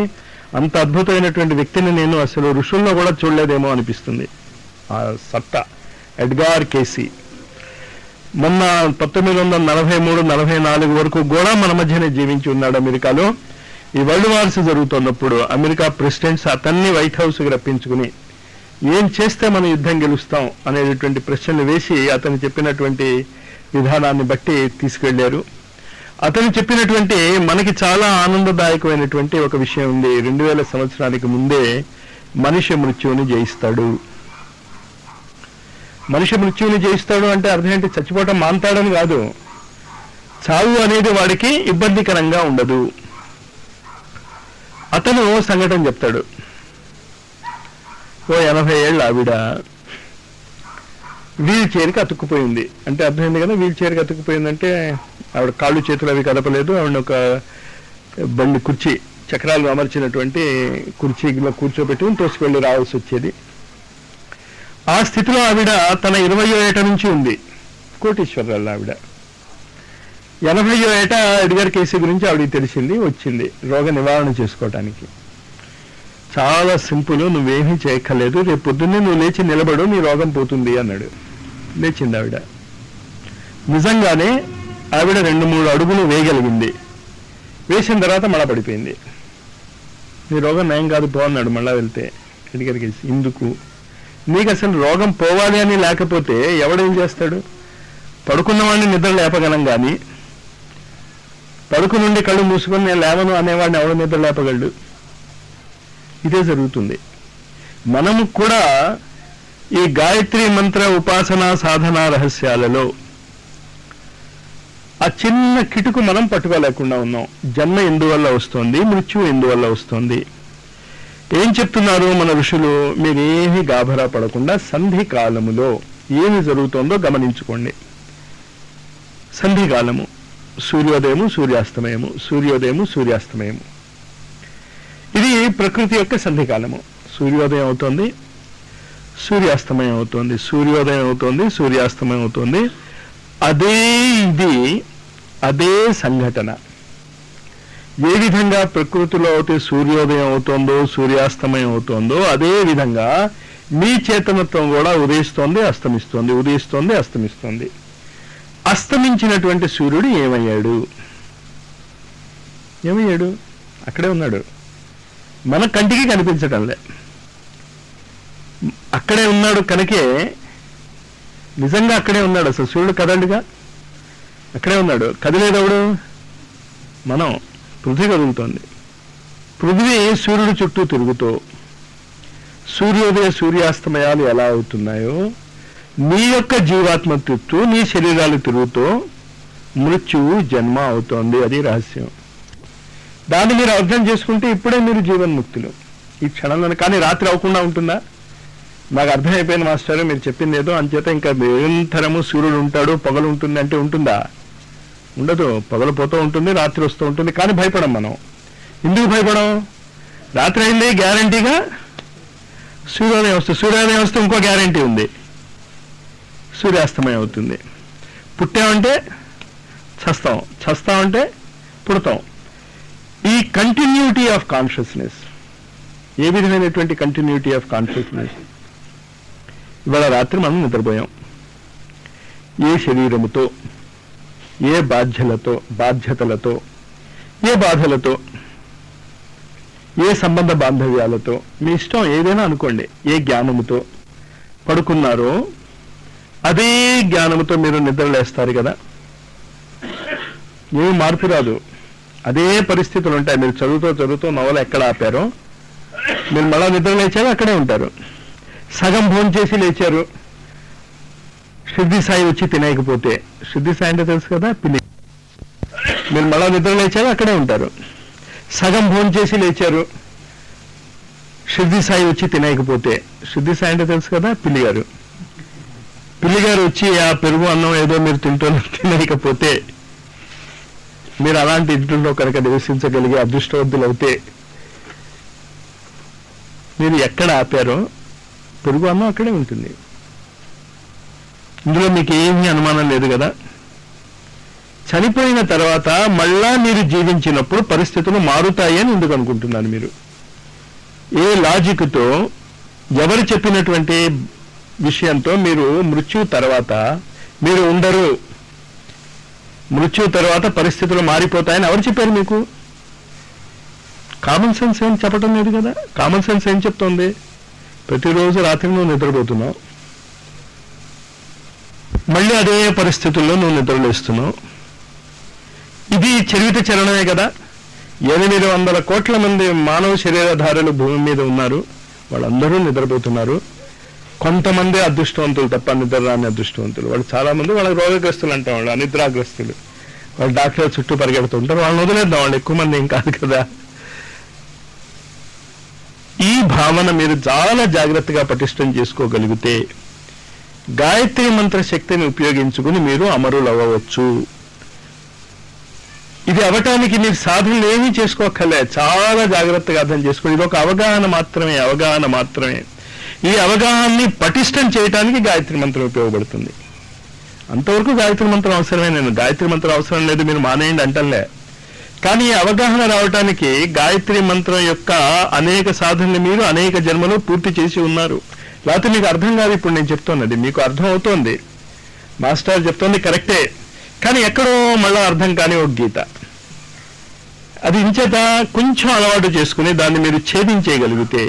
అంత అద్భుతమైనటువంటి వ్యక్తిని నేను అసలు ఋషుల్లో కూడా చూడలేదేమో అనిపిస్తుంది. ఆ సత్తా ఎడ్గార్ కేసీ మొన్న 1943-44 వరకు కూడా మన మధ్యనే జీవించి ఉన్నాడు అమెరికాలో. ఈ వరల్డ్ వార్స్ జరుగుతున్నప్పుడు అమెరికా ప్రెసిడెంట్స్ అతన్ని వైట్ హౌస్కి రప్పించుకుని ఏం చేస్తే మనం యుద్ధం గెలుస్తాం అనేటువంటి ప్రశ్నలు వేసి అతను చెప్పినటువంటి విధానాన్ని బట్టి తీసుకెళ్లారు. అతను చెప్పినటువంటి మనకి చాలా ఆనందదాయకమైనటువంటి ఒక విషయం ఉంది. 2000 సంవత్సరానికి ముందే మనిషి మృత్యువుని జయిస్తాడు. మనిషి మృత్యువుని జయిస్తాడు అంటే అర్థం ఏంటి? చచ్చిపోవటం మాంతాడని కాదు. చావు అనేది వాడికి ఇబ్బందికరంగా ఉండదు. అతను సంఘటన చెప్తాడు. ఓ 80 ఏళ్ళ ఆవిడ వీల్ చైర్కి అతుక్కుపోయింది. అంటే అర్థమైంది కదా, వీల్ చైర్కి అతుక్కుపోయిందంటే ఆవిడ కాళ్ళు చేతులు అవి కదపలేదు. ఆవిడ ఒక బండి కుర్చీ చక్రాలు అమర్చినటువంటి కుర్చీలో కూర్చోబెట్టుకుని తోసుకెళ్ళి రావాల్సి వచ్చేది. ఆ స్థితిలో ఆవిడ తన 20వ ఏట నుంచి ఉంది. కోటీశ్వరరాలు ఆవిడ. 80వ ఏట ఎడ్గర్ కేసీ గురించి ఆవిడకి తెలిసింది, వచ్చింది రోగ నివారణ చేసుకోవటానికి. చాలా సింపుల్, నువ్వేమీ చేయక్కర్లేదు, రేపు పొద్దున్నే నువ్వు లేచి నిలబడు, నీ రోగం పోతుంది అన్నాడు. లేచింది ఆవిడ. నిజంగానే ఆవిడ 2-3 అడుగులు వేయగలిగింది. వేసిన తర్వాత మళ్ళా పడిపోయింది. నీ రోగం నయం కాదు, పో అన్నాడు మళ్ళా వెళ్తే ఎడ్గర్ కేసీ. ఇందుకు నీకు అసలు రోగం పోవాలి అని లేకపోతే ఎవడేం చేస్తాడు? పడుకున్నవాడిని నిద్ర లేపగలం కానీ పడుకునుండి కళ్ళు మూసుకొని నేను లేవను అనేవాడిని ఎవడు నిద్ర లేపగలడు? ఇదే జరుగుతుంది. మనము కూడా ఈ గాయత్రి మంత్ర ఉపాసనా సాధనా రహస్యాలలో ఆ చిన్న కిటుకు మనం పట్టుకోలేకుండా ఉన్నాం. జన్మ ఎందువల్ల వస్తోంది, మృత్యు ఎందువల్ల వస్తోంది, ఏం చెప్తున్నారు మన ఋషులు? మీరేమీ గాభరా పడకుండా సంధి కాలములో ఏమి జరుగుతోందో గమనించుకోండి. సంధి కాలము సూర్యోదయము సూర్యాస్తమయము, సూర్యోదయము సూర్యాస్తమయము. ఇది ప్రకృతి యొక్క సంధికాలము. సూర్యోదయం అవుతోంది, సూర్యాస్తమయం అవుతోంది, సూర్యోదయం అవుతోంది, సూర్యాస్తమయం అవుతోంది. అదే ఇది, అదే సంఘటన. ఏ విధంగా ప్రకృతిలో అయితే సూర్యోదయం అవుతోందో సూర్యాస్తమయం అవుతోందో అదే విధంగా మీ చేతనత్వం కూడా ఉదయిస్తోంది, అస్తమిస్తోంది, ఉదయిస్తోంది, అస్తమిస్తోంది. అస్తమించినటువంటి సూర్యుడు ఏమయ్యాడు? ఏమయ్యాడు? అక్కడే ఉన్నాడు, మన కంటికి కనిపించటంలే. అక్కడే ఉన్నాడు కనుకే నిజంగా అక్కడే ఉన్నాడు. అసలు సూర్యుడు కదలడుగా, అక్కడే ఉన్నాడు. కదిలేదవుడు మనం. పృథ్వీ కదులుతోంది. పృథ్వీ సూర్యుడు చుట్టూ తిరుగుతూ సూర్యోదయ సూర్యాస్తమయాలు ఎలా అవుతున్నాయో నీ యొక్క జీవాత్మ చుట్టూ నీ శరీరాలు తిరుగుతూ మృత్యువు జన్మ అవుతోంది. అది రహస్యం. దాన్ని మీరు అర్థం చేసుకుంటే ఇప్పుడే మీరు జీవన్ముక్తులు ఈ క్షణంలో. కానీ రాత్రి అవ్వకుండా ఉంటుందా? నాకు అర్థమైపోయింది మాస్టర్, మీరు చెప్పింది ఏదో అంచేత ఇంకా నిరంతరము సూర్యుడు ఉంటాడు, పగలు ఉంటుంది అంటే ఉంటుందా? ఉండదు. పగలు పోతూ ఉంటుంది, రాత్రి వస్తూ ఉంటుంది. కానీ భయపడం మనం. ఎందుకు భయపడం? రాత్రి అయింది గ్యారంటీగా సూర్యోదయం వస్తుంది. సూర్యోదయం వస్తే ఇంకో గ్యారంటీ ఉంది, సూర్యాస్తమయం అవుతుంది. పుట్టామంటే చస్తాం, చస్తామంటే పుడతాం. ఈ కంటిన్యూటీ ఆఫ్ కాన్షియస్నెస్, ఏ విధమైనటువంటి కంటిన్యూటీ ఆఫ్ కాన్షియస్నెస్? ఇవాళ రాత్రి మనం నిద్రపోయాం. ఏ శరీరముతో, ఏ బాధ్యతలతో, ఏ బాధలతో, ఏ సంబంధ బాంధవ్యాలతో, మీ ఇష్టం ఏదైనా అనుకోండి, ఏ జ్ఞానముతో పడుకున్నారో అదే జ్ఞానముతో మీరు నిద్రలేస్తారు కదా. ఏమి మార్పు రాదు, అదే పరిస్థితులు ఉంటాయి. మీరు చదువుతూ నవల ఎక్కడ ఆపారో మీరు మళ్ళా నిద్ర లేచారో అక్కడే ఉంటారు. సగం భోజనం చేసి లేచారు, సిద్ధి సాయి వచ్చి తినేయకపోతే, సిద్ధి సాయి అంటే తెలుసు కదా, పిల్లి. మీరు మళ్ళా నిద్ర లేచారో అక్కడే ఉంటారు. సగం భోజనం చేసి లేచారు, సిద్ధి సాయి వచ్చి తినేయకపోతే, సిద్ధి సాయి అంటే తెలుసు కదా, పిల్లిగారు. పిల్లిగారు వచ్చి ఆ పెరుగు అన్నం ఏదో మీరు తినేయకపోతే, మీరు అలాంటి ఇంట్లో కనుక నివసించగలిగే అదృష్టవంతులు అవుతే, మీరు ఎక్కడ ఆపారో పెరుగు అన్నం అక్కడే ఉంటుంది. ఇందులో మీకు ఏమీ అనుమానం లేదు కదా. చనిపోయిన తర్వాత మళ్ళా మీరు జీవించినప్పుడు పరిస్థితులు మారుతాయి అని ఎందుకు అనుకుంటున్నారు మీరు? ఏ లాజిక్తో, ఎవరు చెప్పినటువంటి విషయంతో మీరు మృత్యు తర్వాత మీరు ఉండరు, మృత్యు తర్వాత పరిస్థితులు మారిపోతాయని ఎవరు చెప్పారు మీకు? కామన్ సెన్స్ ఏం చెప్పటం లేదు కదా. కామన్ సెన్స్ ఏం చెప్తోంది? ప్రతిరోజు రాత్రి నువ్వు నిద్రపోతున్నావు, మళ్ళీ అదే పరిస్థితుల్లో నువ్వు నిద్రలేస్తున్నావు. ఇది చరిత్ర చలనమే కదా. 800 కోట్ల మంది మానవ శరీరధారులు భూమి మీద ఉన్నారు, వాళ్ళందరూ నిద్రపోతున్నారు. కొంతమంది అదృష్టవంతులు తప్ప నిద్ర రాని అదృష్టవంతులు. వాళ్ళు చాలా మంది వాళ్ళకి రోగగ్రస్తులు అంటాం, వాళ్ళు అనిద్రాగ్రస్తులు. వాళ్ళు డాక్టర్ చుట్టూ పరిగెడుతుంటారు. వాళ్ళని వదిలేద్దాం, వాళ్ళు ఎక్కువ మంది ఏం కాదు కదా. ఈ భావన మీరు చాలా జాగ్రత్తగా పటిష్టం చేసుకోగలిగితే గాయత్రి మంత్ర శక్తిని ఉపయోగించుకుని మీరు అమరులు అవ్వవచ్చు. ఇది అవటానికి మీరు సాధనలు ఏమీ చేసుకోక్కర్లే, చాలా జాగ్రత్తగా అర్థం చేసుకోండి. ఇది ఒక అవగాహన మాత్రమే, అవగాహన మాత్రమే. ఈ అవగాహనని పటిష్టం చేయడానికి గాయత్రి మంత్రం ఉపయోగపడుతుంది. అంతవరకు గాయత్రి మంత్రం అవసరమే. నేను గాయత్రి మంత్రం అవసరం లేదు మీరు మానేయండి అంటలే. కానీ ఈ అవగాహన రావటానికి గాయత్రి మంత్రం యొక్క అనేక సాధనలు మీరు అనేక జన్మలు పూర్తి చేసి ఉన్నారు. లేకపోతే మీకు అర్థం కాదు. ఇప్పుడు నేను చెప్తున్నది మీకు అర్థం అవుతోంది, మాస్టర్ చెప్తోంది కరెక్టే, కానీ ఎక్కడో మళ్ళా అర్థం కాని ఒక గీత. అది ఇంచేత కొంచెం అలవాటు చేసుకుని దాన్ని మీరు ఛేదించేయగలిగితే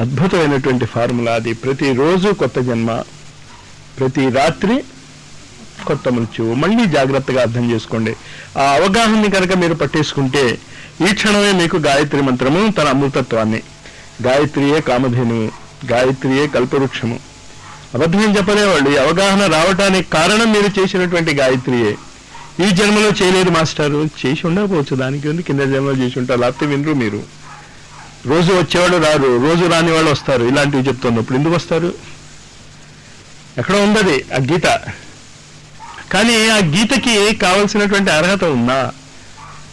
అద్భుతమైనటువంటి ఫార్ములా అది. ప్రతిరోజు కొత్త జన్మ, ప్రతి రాత్రి కొత్త మృత్యువు. మళ్ళీ జాగ్రత్తగా అర్థం చేసుకోండి. ఆ అవగాహనని కనుక మీరు పట్టేసుకుంటే ఈ క్షణమే మీకు గాయత్రి మంత్రము తన అమృతత్వాన్ని, గాయత్రియే కామధేనువు, గాయత్రియే కల్పవృక్షము. అబద్ధం చెప్పలేవాళ్ళు. ఈ అవగాహన రావటానికి కారణం మీరు చేసినటువంటి గాయత్రియే. ఈ జన్మలో చేయలేదు మాస్టారు, చేసి ఉండకపోవచ్చు, దానికి ఉంది కింద జన్మలో చేసి ఉంటారు, లేకపోతే వినరు మీరు. రోజు వచ్చేవాళ్ళు రారు, రోజు రాని వాళ్ళు వస్తారు. ఇలాంటివి చెప్తున్నప్పుడు ఎందుకు వస్తారు? ఎక్కడ ఉందది ఆ గీత. కానీ ఆ గీతకి కావలసినటువంటి అర్హత ఉందా?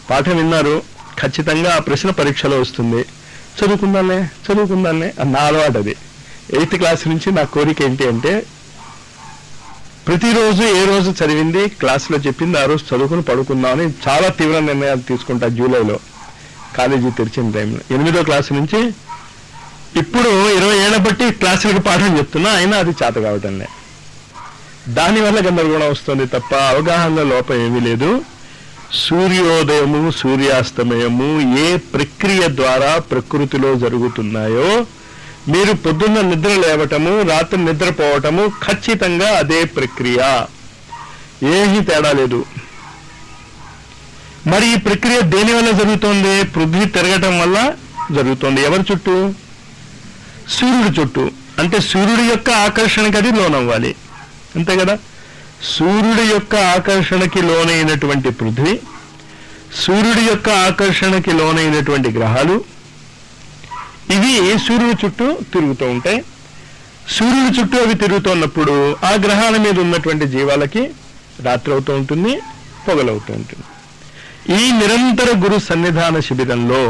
పాఠం విన్నారు, ఖచ్చితంగా ఆ ప్రశ్న పరీక్షలో వస్తుంది, చదువుకుందాలే నా అలవాటు అది. 8th క్లాస్ నుంచి నా కోరిక ఏంటి అంటే ప్రతిరోజు ఏ రోజు చదివింది క్లాసులో చెప్పింది ఆ రోజు చదువుకుని పడుకుందామని చాలా తీవ్ర నిర్ణయాలు తీసుకుంటా. జూలైలో కాలేజీ తెరిచిన టైంలో 8వ క్లాసు నుంచి ఇప్పుడు 20 ఏళ్ల బట్టి క్లాసులకు పాఠం చెప్తున్నా, అయినా అది చేత కావటంలే. దానివల్ల గందరగోళం వస్తుంది తప్ప అవగాహన లోపం ఏమీ లేదు. సూర్యోదయము సూర్యాస్తమయము ఏ ప్రక్రియ ద్వారా ప్రకృతిలో జరుగుతున్నాయో మీరు పొద్దున్న నిద్ర లేవటము రాత్రి నిద్రపోవటము ఖచ్చితంగా అదే ప్రక్రియ, ఏమీ తేడా లేదు. మరి ఈ ప్రక్రియ దేని వల్ల జరుగుతోంది? పృథ్వీ తిరగటం వల్ల జరుగుతోంది. ఎవరి చుట్టూ? సూర్యుడి చుట్టూ. అంటే సూర్యుడి యొక్క ఆకర్షణకి అది లోనవ్వాలి, అంతే కదా. సూర్యుడి యొక్క ఆకర్షణకి లోనైనటువంటి పృథ్వీ, సూర్యుడి యొక్క ఆకర్షణకి లోనైనటువంటి గ్రహాలు, ఇవి సూర్యుడి చుట్టూ తిరుగుతూ ఉంటాయి. సూర్యుడి చుట్టూ అవి తిరుగుతున్నప్పుడు ఆ గ్రహాల మీద ఉన్నటువంటి జీవాలకి రాత్రి అవుతూ ఉంటుంది, పొగలవుతూ ఉంటుంది. ఈ నిరంతర గురు సన్నిధాన శిబిరంలో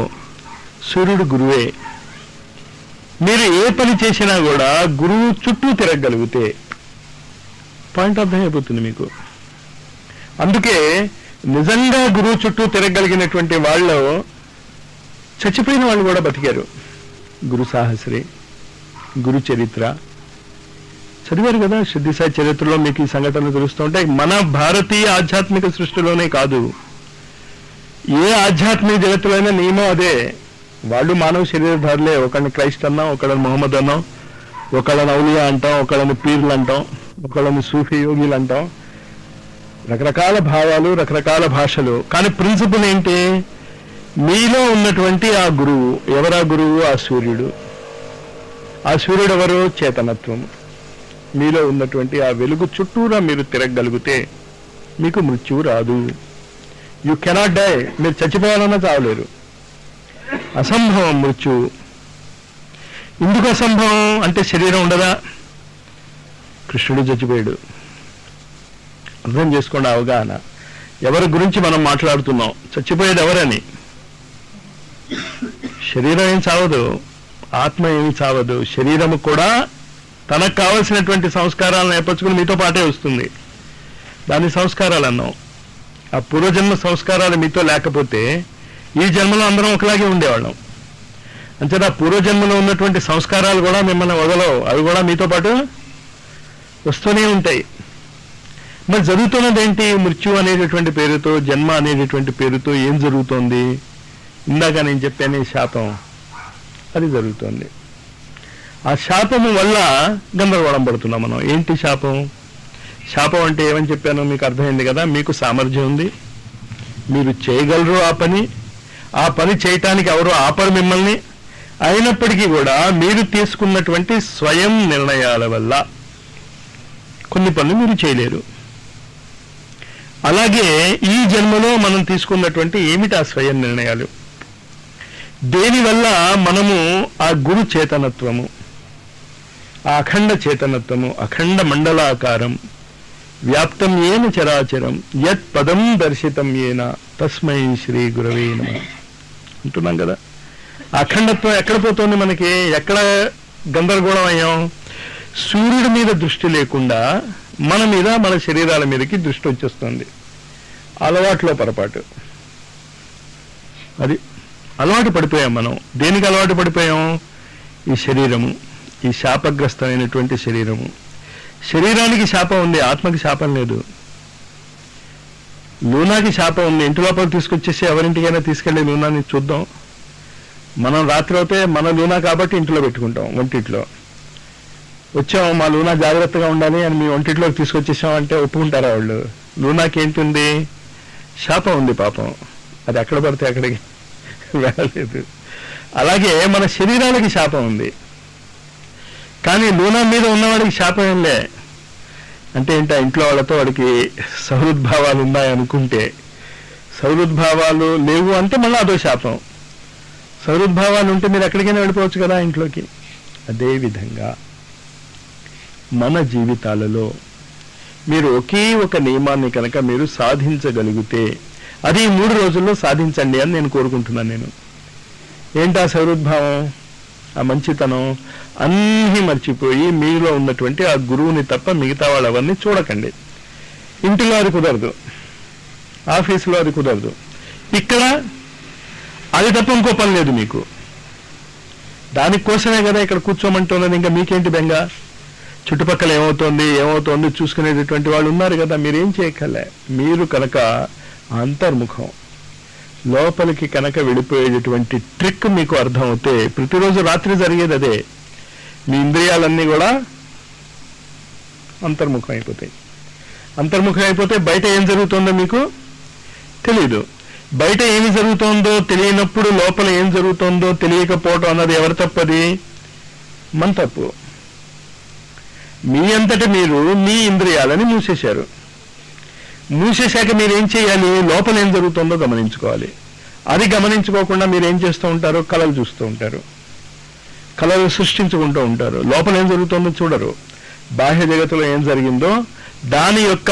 సూర్యుడు గురువే. మీరు ఏ పని చేసినా కూడా గురువు చుట్టూ తిరగగలిగితే పాయింట్ అర్థమైపోతుంది మీకు. అందుకే నిజంగా గురువు చుట్టూ తిరగగలిగినటువంటి వాళ్ళు చచ్చిపోయిన వాళ్ళు కూడా బతికారు. గురు సాహస్రి, గురు చరిత్ర చదివారు కదా. సిద్ధిసాయి చరిత్రలో మీకు ఈ సంఘటనలు తెలుస్తూ ఉంటాయి. మన భారతీయ ఆధ్యాత్మిక సృష్టిలోనే కాదు, ఏ ఆధ్యాత్మిక జగత్తులైనా నియమం అదే. వాళ్ళు మానవ శరీరధారులే. ఒకళ్ళని క్రైస్ట్ అన్నాం, ఒకళ్ళని మొహమ్మద్ అన్నాం, ఒకళ్ళని ఔలియా అంటాం, ఒకళ్ళని పీర్లు అంటాం, ఒకళ్ళని సూఫీ యోగిలు అంటాం. రకరకాల భావాలు, రకరకాల భాషలు. కానీ ప్రిన్సిపల్ ఏంటి? మీలో ఉన్నటువంటి ఆ గురువు. ఎవరా గురువు? ఆ సూర్యుడు. ఆ సూర్యుడు ఎవరు? చేతనత్వం. మీలో ఉన్నటువంటి ఆ వెలుగు చుట్టూరా మీరు తిరగగలిగితే మీకు మృత్యువు రాదు. You cannot die. మీరు చచ్చిపోవాలన్నా చావలేరు. అసంభవం మృత్యువు. ఎందుకు అసంభవం అంటే శరీరం ఉండదా? కృష్ణుడు చచ్చిపోయాడు. అర్థం చేసుకోండి అవగాహన. ఎవరి గురించి మనం మాట్లాడుతున్నాం? చచ్చిపోయేది ఎవరని? శరీరం ఏం చావదు, ఆత్మ ఏమి చావదు. శరీరము కూడా తనకు కావలసినటువంటి సంస్కారాలను ఏర్పరచుకుని మీతో పాటే వస్తుంది. దాన్ని సంస్కారాలు అన్నాం. ఆ పూర్వజన్మ సంస్కారాలు మీతో లేకపోతే ఈ జన్మలో అందరం ఒకలాగే ఉండేవాళ్ళం. అంచేత పూర్వజన్మలో ఉన్నటువంటి సంస్కారాలు కూడా మిమ్మల్ని వదలవు, అవి కూడా మీతో పాటు వస్తూనే ఉంటాయి. మరి జరుగుతున్నది ఏంటి? మృత్యు అనేటటువంటి పేరుతో, జన్మ అనేటటువంటి పేరుతో ఏం జరుగుతోంది? ఇందాక నేను చెప్పాను శాపం, అది జరుగుతోంది. ఆ శాపము వల్ల గందరగోళం పడుతున్నాం మనం. ఏంటి శాపం? శాపం అంటే ఏమని చెప్పానో మీకు అర్థమైంది కదా. మీకు సామర్థ్యం ఉంది, మీరు చేయగలరు ఆ పని చేయటానికి ఎవరు ఆపరు మిమ్మల్ని. అయినప్పటికీ కూడా మీరు తీసుకున్నటువంటి స్వయం నిర్ణయాల వల్ల కొన్ని పనులు మీరు చేయలేరు. అలాగే ఈ జన్మలో మనం తీసుకున్నటువంటి ఏమిటి ఆ స్వయం నిర్ణయాలు? దేనివల్ల మనము ఆ గురు చేతనత్వము, ఆ అఖండ చేతనత్వము, అఖండ మండలాకారం, వ్యాప్తం ఏన చరాచరం, యత్ పదం దర్శితం ఏన తస్మై శ్రీ గురవే నమః అంటున్నాం కదా. అఖండత్వం ఎక్కడ పోతుంది మనకి? ఎక్కడ గందరగోళం అయ్యాం? సూర్యుడి మీద దృష్టి లేకుండా మన మీద, మన శరీరాల మీదకి దృష్టి వచ్చేస్తుంది. అలవాట్లో పొరపాటు. అది అలవాటు పడిపోయాం మనం. దేనికి అలవాటు పడిపోయాం? ఈ శరీరము, ఈ శాపగ్రస్తమైనటువంటి శరీరము. శరీరానికి శాపం ఉంది, ఆత్మకి శాపం లేదు. లూనాకి శాపం ఉంది. ఇంటి లోపల తీసుకొచ్చేసి ఎవరింటికైనా తీసుకెళ్లి లూనాని చూద్దాం. మనం రాత్రి అయితే మన లూనా కాబట్టి ఇంట్లో పెట్టుకుంటాం, వంటిట్లో. వచ్చాం, మా లూనా జాగ్రత్తగా ఉండాలి అని మీ వంటిట్లోకి తీసుకొచ్చేసాం అంటే ఒప్పుకుంటారా వాళ్ళు? లూనాకి ఏంటుంది? శాపం ఉంది పాపం. అది ఎక్కడ పడితే అక్కడికి వెళ్ళలేదు. అలాగే మన శరీరాలకి శాపం ఉంది, కానీ లూనా మీద ఉన్నవాడికి శాపం ఏంలే. అంటే ఏంటో ఇంట్లో వాళ్ళతో వాడికి సహృద్భావాలు ఉన్నాయనుకుంటే, సహృద్భావాలు లేవు అంటే మళ్ళీ అదో శాపం. సహృద్భావాలు ఉంటే మీరు ఎక్కడికైనా వెళ్ళిపోవచ్చు కదా ఇంట్లోకి. అదేవిధంగా మన జీవితాలలో మీరు ఒకే ఒక నియమాన్ని కనుక మీరు సాధించగలిగితే, అది 3 రోజుల్లో సాధించండి అని నేను కోరుకుంటున్నాను. ఏంటా సహృద్భావం, ఆ మంచితనం అన్నీ మర్చిపోయి మీలో ఉన్నటువంటి ఆ గురువుని తప్ప మిగతా వాళ్ళు అవన్నీ చూడకండి. ఇంటిలో అది కుదరదు, ఆఫీసులో అది కుదరదు, ఇక్కడ అది తప్ప ఇంకో పని లేదు మీకు. దానికోసమే కదా ఇక్కడ కూర్చోమంటున్నది. ఇంకా మీకేంటి బెంగ? చుట్టుపక్కల ఏమవుతోంది చూసుకునేటటువంటి వాళ్ళు ఉన్నారు కదా. మీరేం చేయక్కర్లే. మీరు కనుక అంతర్ముఖం లోపలికి కనుక వెళ్ళిపోయేటటువంటి ట్రిక్ మీకు అర్థమవుతే, ప్రతిరోజు రాత్రి జరిగేది అదే. మీ ఇంద్రియాలన్నీ కూడా అంతర్ముఖం అయిపోతాయి. అంతర్ముఖం అయిపోతే బయట ఏం జరుగుతుందో మీకు తెలీదు. బయట ఏమి జరుగుతోందో తెలియనప్పుడు లోపల ఏం జరుగుతోందో తెలియకపోవటం అన్నది ఎవరి తప్పది? మన తప్పు. మీ అంతటి మీరు మీ ఇంద్రియాలని మూసేశారు. మూసేశాక మీరేం చేయాలి? లోపల ఏం జరుగుతుందో గమనించుకోవాలి. అది గమనించుకోకుండా మీరు ఏం చేస్తూ ఉంటారు? కళలు చూస్తూ ఉంటారు, కళలు సృష్టించుకుంటూ ఉంటారు. లోపల ఏం జరుగుతుందో చూడరు. బాహ్య జగత్తులో ఏం జరిగిందో దాని యొక్క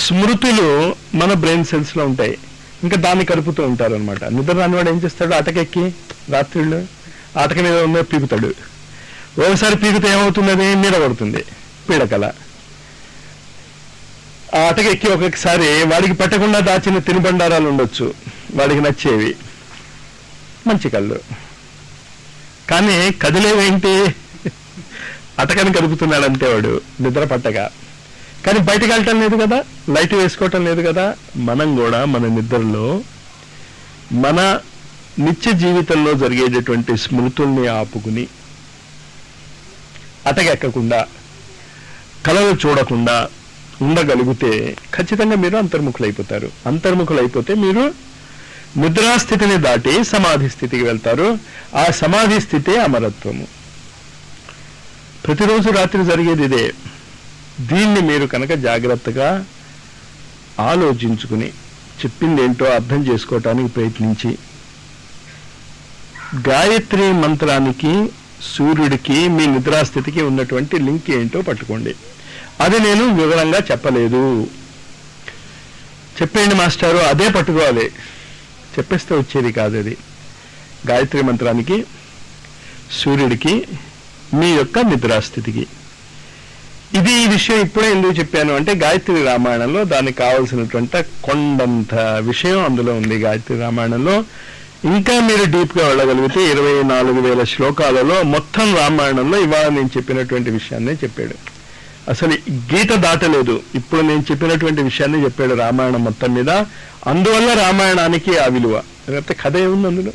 స్మృతులు మన బ్రెయిన్ సెల్స్ లో ఉంటాయి. ఇంకా దాన్ని కలుపుతూ ఉంటారు అనమాట. నిద్ర రానివాడు ఏం చేస్తాడు? అటకెక్కి రాత్రిళ్ళు అటక మీద ఉన్న పీకుతాడు. ఒకసారి పీకితే ఏమవుతున్నది? మీద పడుతుంది పీడకల. ఆ అటకెక్కి ఒక్కొక్కసారి వాడికి పెట్టకుండా దాచిన తినుబండారాలు ఉండొచ్చు, వాడికి నచ్చేవి, మంచి కళ్ళు. కానీ కదిలేవేంటి? అటకని కలుపుతున్నాడు అంతే వాడు నిద్ర పట్టగా. కానీ బయటకు వెళ్ళటం లేదు కదా, లైట్ వేసుకోవటం లేదు కదా. మనం కూడా మన నిద్రలో మన నిత్య జీవితంలో జరిగేటటువంటి స్మృతుల్ని ఆపుకుని, అటకెక్కకుండా, కళలు చూడకుండా ఉండగలిగితే ఖచ్చితంగా మీరు అంతర్ముఖులైపోతారు. అంతర్ముఖులైపోతే మీరు నిద్రాస్థితిని దాటి సమాధి స్థితికి వెళ్తారు. ఆ సమాధి స్థితే అమరత్వము. ప్రతిరోజు రాత్రి జరిగేది ఇదే. దీన్ని మీరు కనుక జాగ్రత్తగా ఆలోచించుకుని చెప్పింది ఏంటో అర్థం చేసుకోవటానికి ప్రయత్నించి, గాయత్రి మంత్రానికి, సూర్యుడికి, మీ నిద్రాస్థితికి ఉన్నటువంటి లింక్ ఏంటో పట్టుకోండి. అది నేను వివరంగా చెప్పలేదు. చెప్పేయండి మాస్టారు, అదే పట్టుకోవాలి. చెప్పేస్తే వచ్చేది కాదు అది. గాయత్రి మంత్రానికి, సూర్యుడికి, మీ యొక్క నిద్రాస్థితికి. ఇది ఈ విషయం ఇప్పుడే ఎందుకు చెప్పాను అంటే, గాయత్రి రామాయణంలో దానికి కావలసినటువంటి కొండంత విషయం అందులో ఉంది. గాయత్రి రామాయణంలో ఇంకా మీరు డీప్గా వెళ్ళగలిగితే 24,000 శ్లోకాలలో మొత్తం రామాయణంలో ఇవాళ నేను చెప్పినటువంటి విషయాన్నే చెప్పాడు. అసలు గీత దాటలేదు, ఇప్పుడు నేను చెప్పినటువంటి విషయాన్ని చెప్పాడు రామాయణం మొత్తం మీద. అందువల్ల రామాయణానికి ఆ విలువ. లేకపోతే కథ ఏముంది అందులో?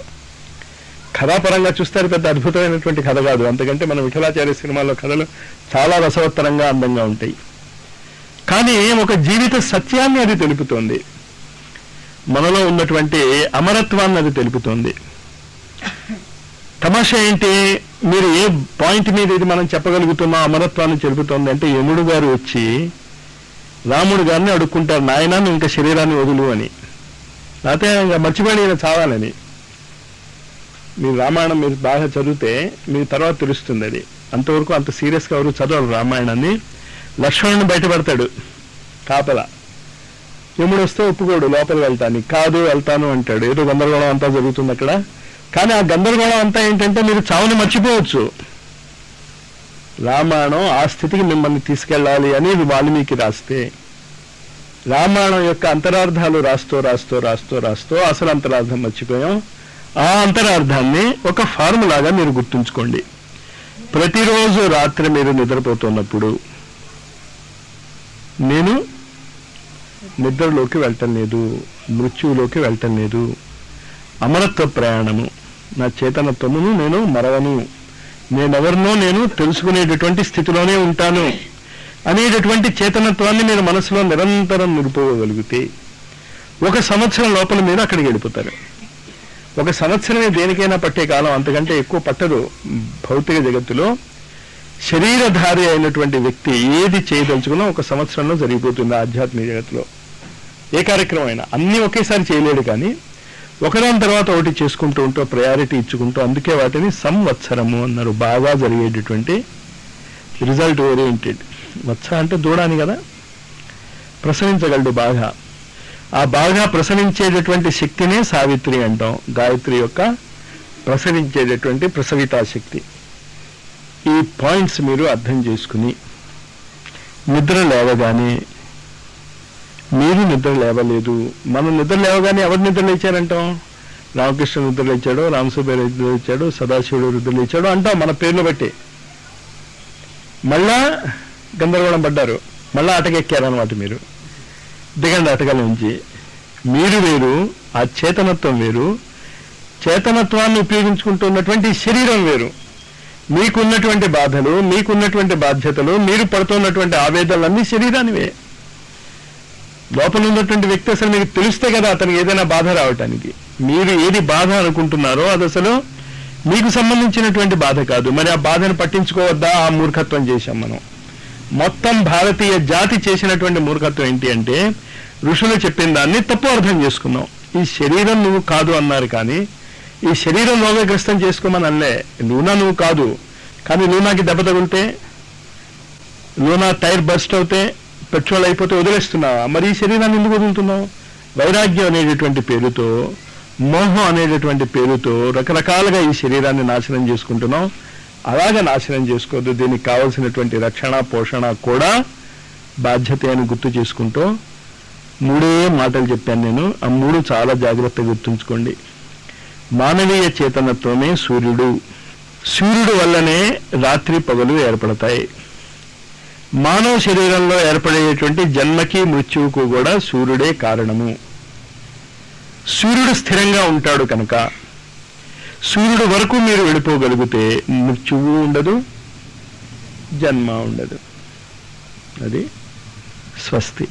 కథాపరంగా చూస్తారు పెద్ద అద్భుతమైనటువంటి కథ కాదు. అంతకంటే మన విఠలాచార్య సినిమాలో కథలు చాలా రసవత్తరంగా అందంగా ఉంటాయి. కానీ ఒక జీవిత సత్యాన్ని అది తెలుపుతోంది, మనలో ఉన్నటువంటి అమరత్వాన్ని అది తెలుపుతోంది. తమాషా ఏంటి, మీరు ఏ పాయింట్ మీద ఇది మనం చెప్పగలుగుతున్నా అమరత్వాన్ని తెలుపుతోంది అంటే, యముడు గారు వచ్చి రాముడు గారిని అడుక్కుంటారు, నాయన నువ్వు ఇంకా శరీరాన్ని వదులు అని. లేకపోతే ఇంకా మర్చిపోయి ఈయన చావాలని. మీరు రామాయణం మీరు బాగా చదివితే మీకు తర్వాత తెలుస్తుంది అది. అంతవరకు అంత సీరియస్గా ఎవరు చదవరు రామాయణాన్ని. లక్ష్మణుని బయటపడతాడు కాపల, యముడు వస్తే ఒప్పుకోడు లోపల వెళ్తాను, కాదు వెళ్తాను అంటాడు. ఏదో గందరగోళం అంతా జరుగుతుంది అక్కడ. కానీ ఆ గందరగోళం అంతా ఏంటంటే మీరు చావుని మర్చిపోవచ్చు. రామాయణం ఆ స్థితికి మిమ్మల్ని తీసుకెళ్ళాలి అని వాల్మీకి రాస్తే, రామాయణం యొక్క అంతరార్థాలు రాస్తూ రాస్తూ రాస్తూ రాస్తూ అసలు అంతరార్థం మర్చిపోయాం. ఆ అంతరార్థాన్ని ఒక ఫార్ములాగా మీరు గుర్తుంచుకోండి. ప్రతిరోజు రాత్రి మీరు నిద్రపోతున్నప్పుడు, నేను నిద్రలోకి వెళ్ళటం లేదు, మృత్యువులోకి వెళ్ళటం లేదు, అమరత్వ ప్రయాణము, నా చేతనత్వమును నేను మరవను, నేనెవరినో నేను తెలుసుకునేటటువంటి స్థితిలోనే ఉంటాను అనేటటువంటి చేతనత్వాన్ని మీరు మనసులో నిరంతరం నిలుపుకోగలిగితే 1 సంవత్సరం లోపల మీరు అక్కడికి వెళ్ళిపోతారు. 1 సంవత్సరమే దేనికైనా పట్టే కాలం, అంతకంటే ఎక్కువ పట్టదు. భౌతిక జగత్తులో శరీరధారి అయినటువంటి వ్యక్తి ఏది చేయదలుచుకున్నా 1 సంవత్సరంలో జరిగిపోతుంది. ఆధ్యాత్మిక జగత్తులో ఏ కార్యక్రమం అయినా అన్నీ ఒకేసారి చేయలేడు, కానీ ఒకదాని తర్వాత ఒకటి చేసుకుంటూ ఉంటూ ప్రయారిటీ ఇచ్చుకుంటూ, అందుకే వాటిని సంవత్సరము అన్నారు. బాగా జరిగేటటువంటి రిజల్ట్ ఓరియంటెడ్. వత్స అంటే దూడాని కదా, ప్రసవించగలడు బాగా. ఆ బాగా ప్రసవించేటటువంటి శక్తినే సావిత్రి అంటాం. గాయత్రి యొక్క ప్రసవించేటటువంటి ప్రసవితా శక్తి. ఈ పాయింట్స్ మీరు అర్థం చేసుకుని నిద్ర లేవగానే, మీరు నిద్ర లేవలేదు, మనం నిద్ర లేవగానే ఎవరు నిద్ర లేచారంటాం? రామకృష్ణ నిద్ర లేచాడు, రామసుబ్బయ్య నిద్ర లేచాడు, సదాశివుడు నిద్ర లేచాడు అంటాం మన పేర్లు బట్టి. మళ్ళా గందరగోళం పడ్డారు, మళ్ళా అటకెక్కారనమాట. మీరు దిగండి అటకల నుంచి. మీరు వేరు, ఆ చేతనత్వం వేరు. చేతనత్వాన్ని ఉపయోగించుకుంటున్నటువంటి శరీరం వేరు. మీకున్నటువంటి బాధలు, మీకున్నటువంటి బాధ్యతలు, మీరు పడుతున్నటువంటి ఆవేదనలన్నీ శరీరానివే. లోపల ఉన్నటువంటి వ్యక్తి అసలు మీకు తెలిస్తే కదా అతనికి ఏదైనా బాధ రావటానికి. మీరు ఏది బాధ అనుకుంటున్నారో అది అసలు మీకు సంబంధించినటువంటి బాధ కాదు. మరి ఆ బాధను పట్టించుకోవద్దా? ఆ మూర్ఖత్వం చేశాం మనం. మొత్తం భారతీయ జాతి చేసినటువంటి మూర్ఖత్వం ఏంటి అంటే, ఋషులు చెప్పిన దాన్ని తప్పు అర్థం చేసుకున్నాం. ఈ శరీరం నువ్వు కాదు అన్నారు, కానీ ఈ శరీరం రోగగ్రస్తం చేసుకోమని అనలే. లూనా నువ్వు కాదు, కానీ లూనాకి దెబ్బ తగిలితే, లూనా టైర్ బస్ట్ అవుతే, పెట్రోల్ అయిపోతే వదిలేస్తున్నావా? మరి ఈ శరీరాన్ని ఎందుకు వదులుతున్నావు? వైరాగ్యం అనేటటువంటి పేరుతో, మోహం అనేటటువంటి పేరుతో రకరకాలుగా ఈ శరీరాన్ని నాశనం చేసుకుంటున్నాం. అలాగే నాశనం చేసుకోవద్దు. దీనికి కావలసినటువంటి రక్షణ, పోషణ కూడా బాధ్యత అని గుర్తు చేసుకుంటూ 3 మాటలు చెప్పాను నేను. ఆ 3 చాలా జాగ్రత్తగా గుర్తుంచుకోండి. మానవీయ చేతనత్వమే సూర్యుడు. సూర్యుడు వల్లనే రాత్రి పగలు ఏర్పడతాయి. మానవ శరీరంలో ఏర్పడేటువంటి జన్మకి మృత్యువుకు కూడా సూర్యుడే కారణము. సూర్యుడు స్థిరంగా ఉంటాడు కనుక సూర్యుడు వరకు మీరు వెళ్ళిపోగలిగితే మృత్యువు ఉండదు, జన్మ ఉండదు. అది స్వస్తి.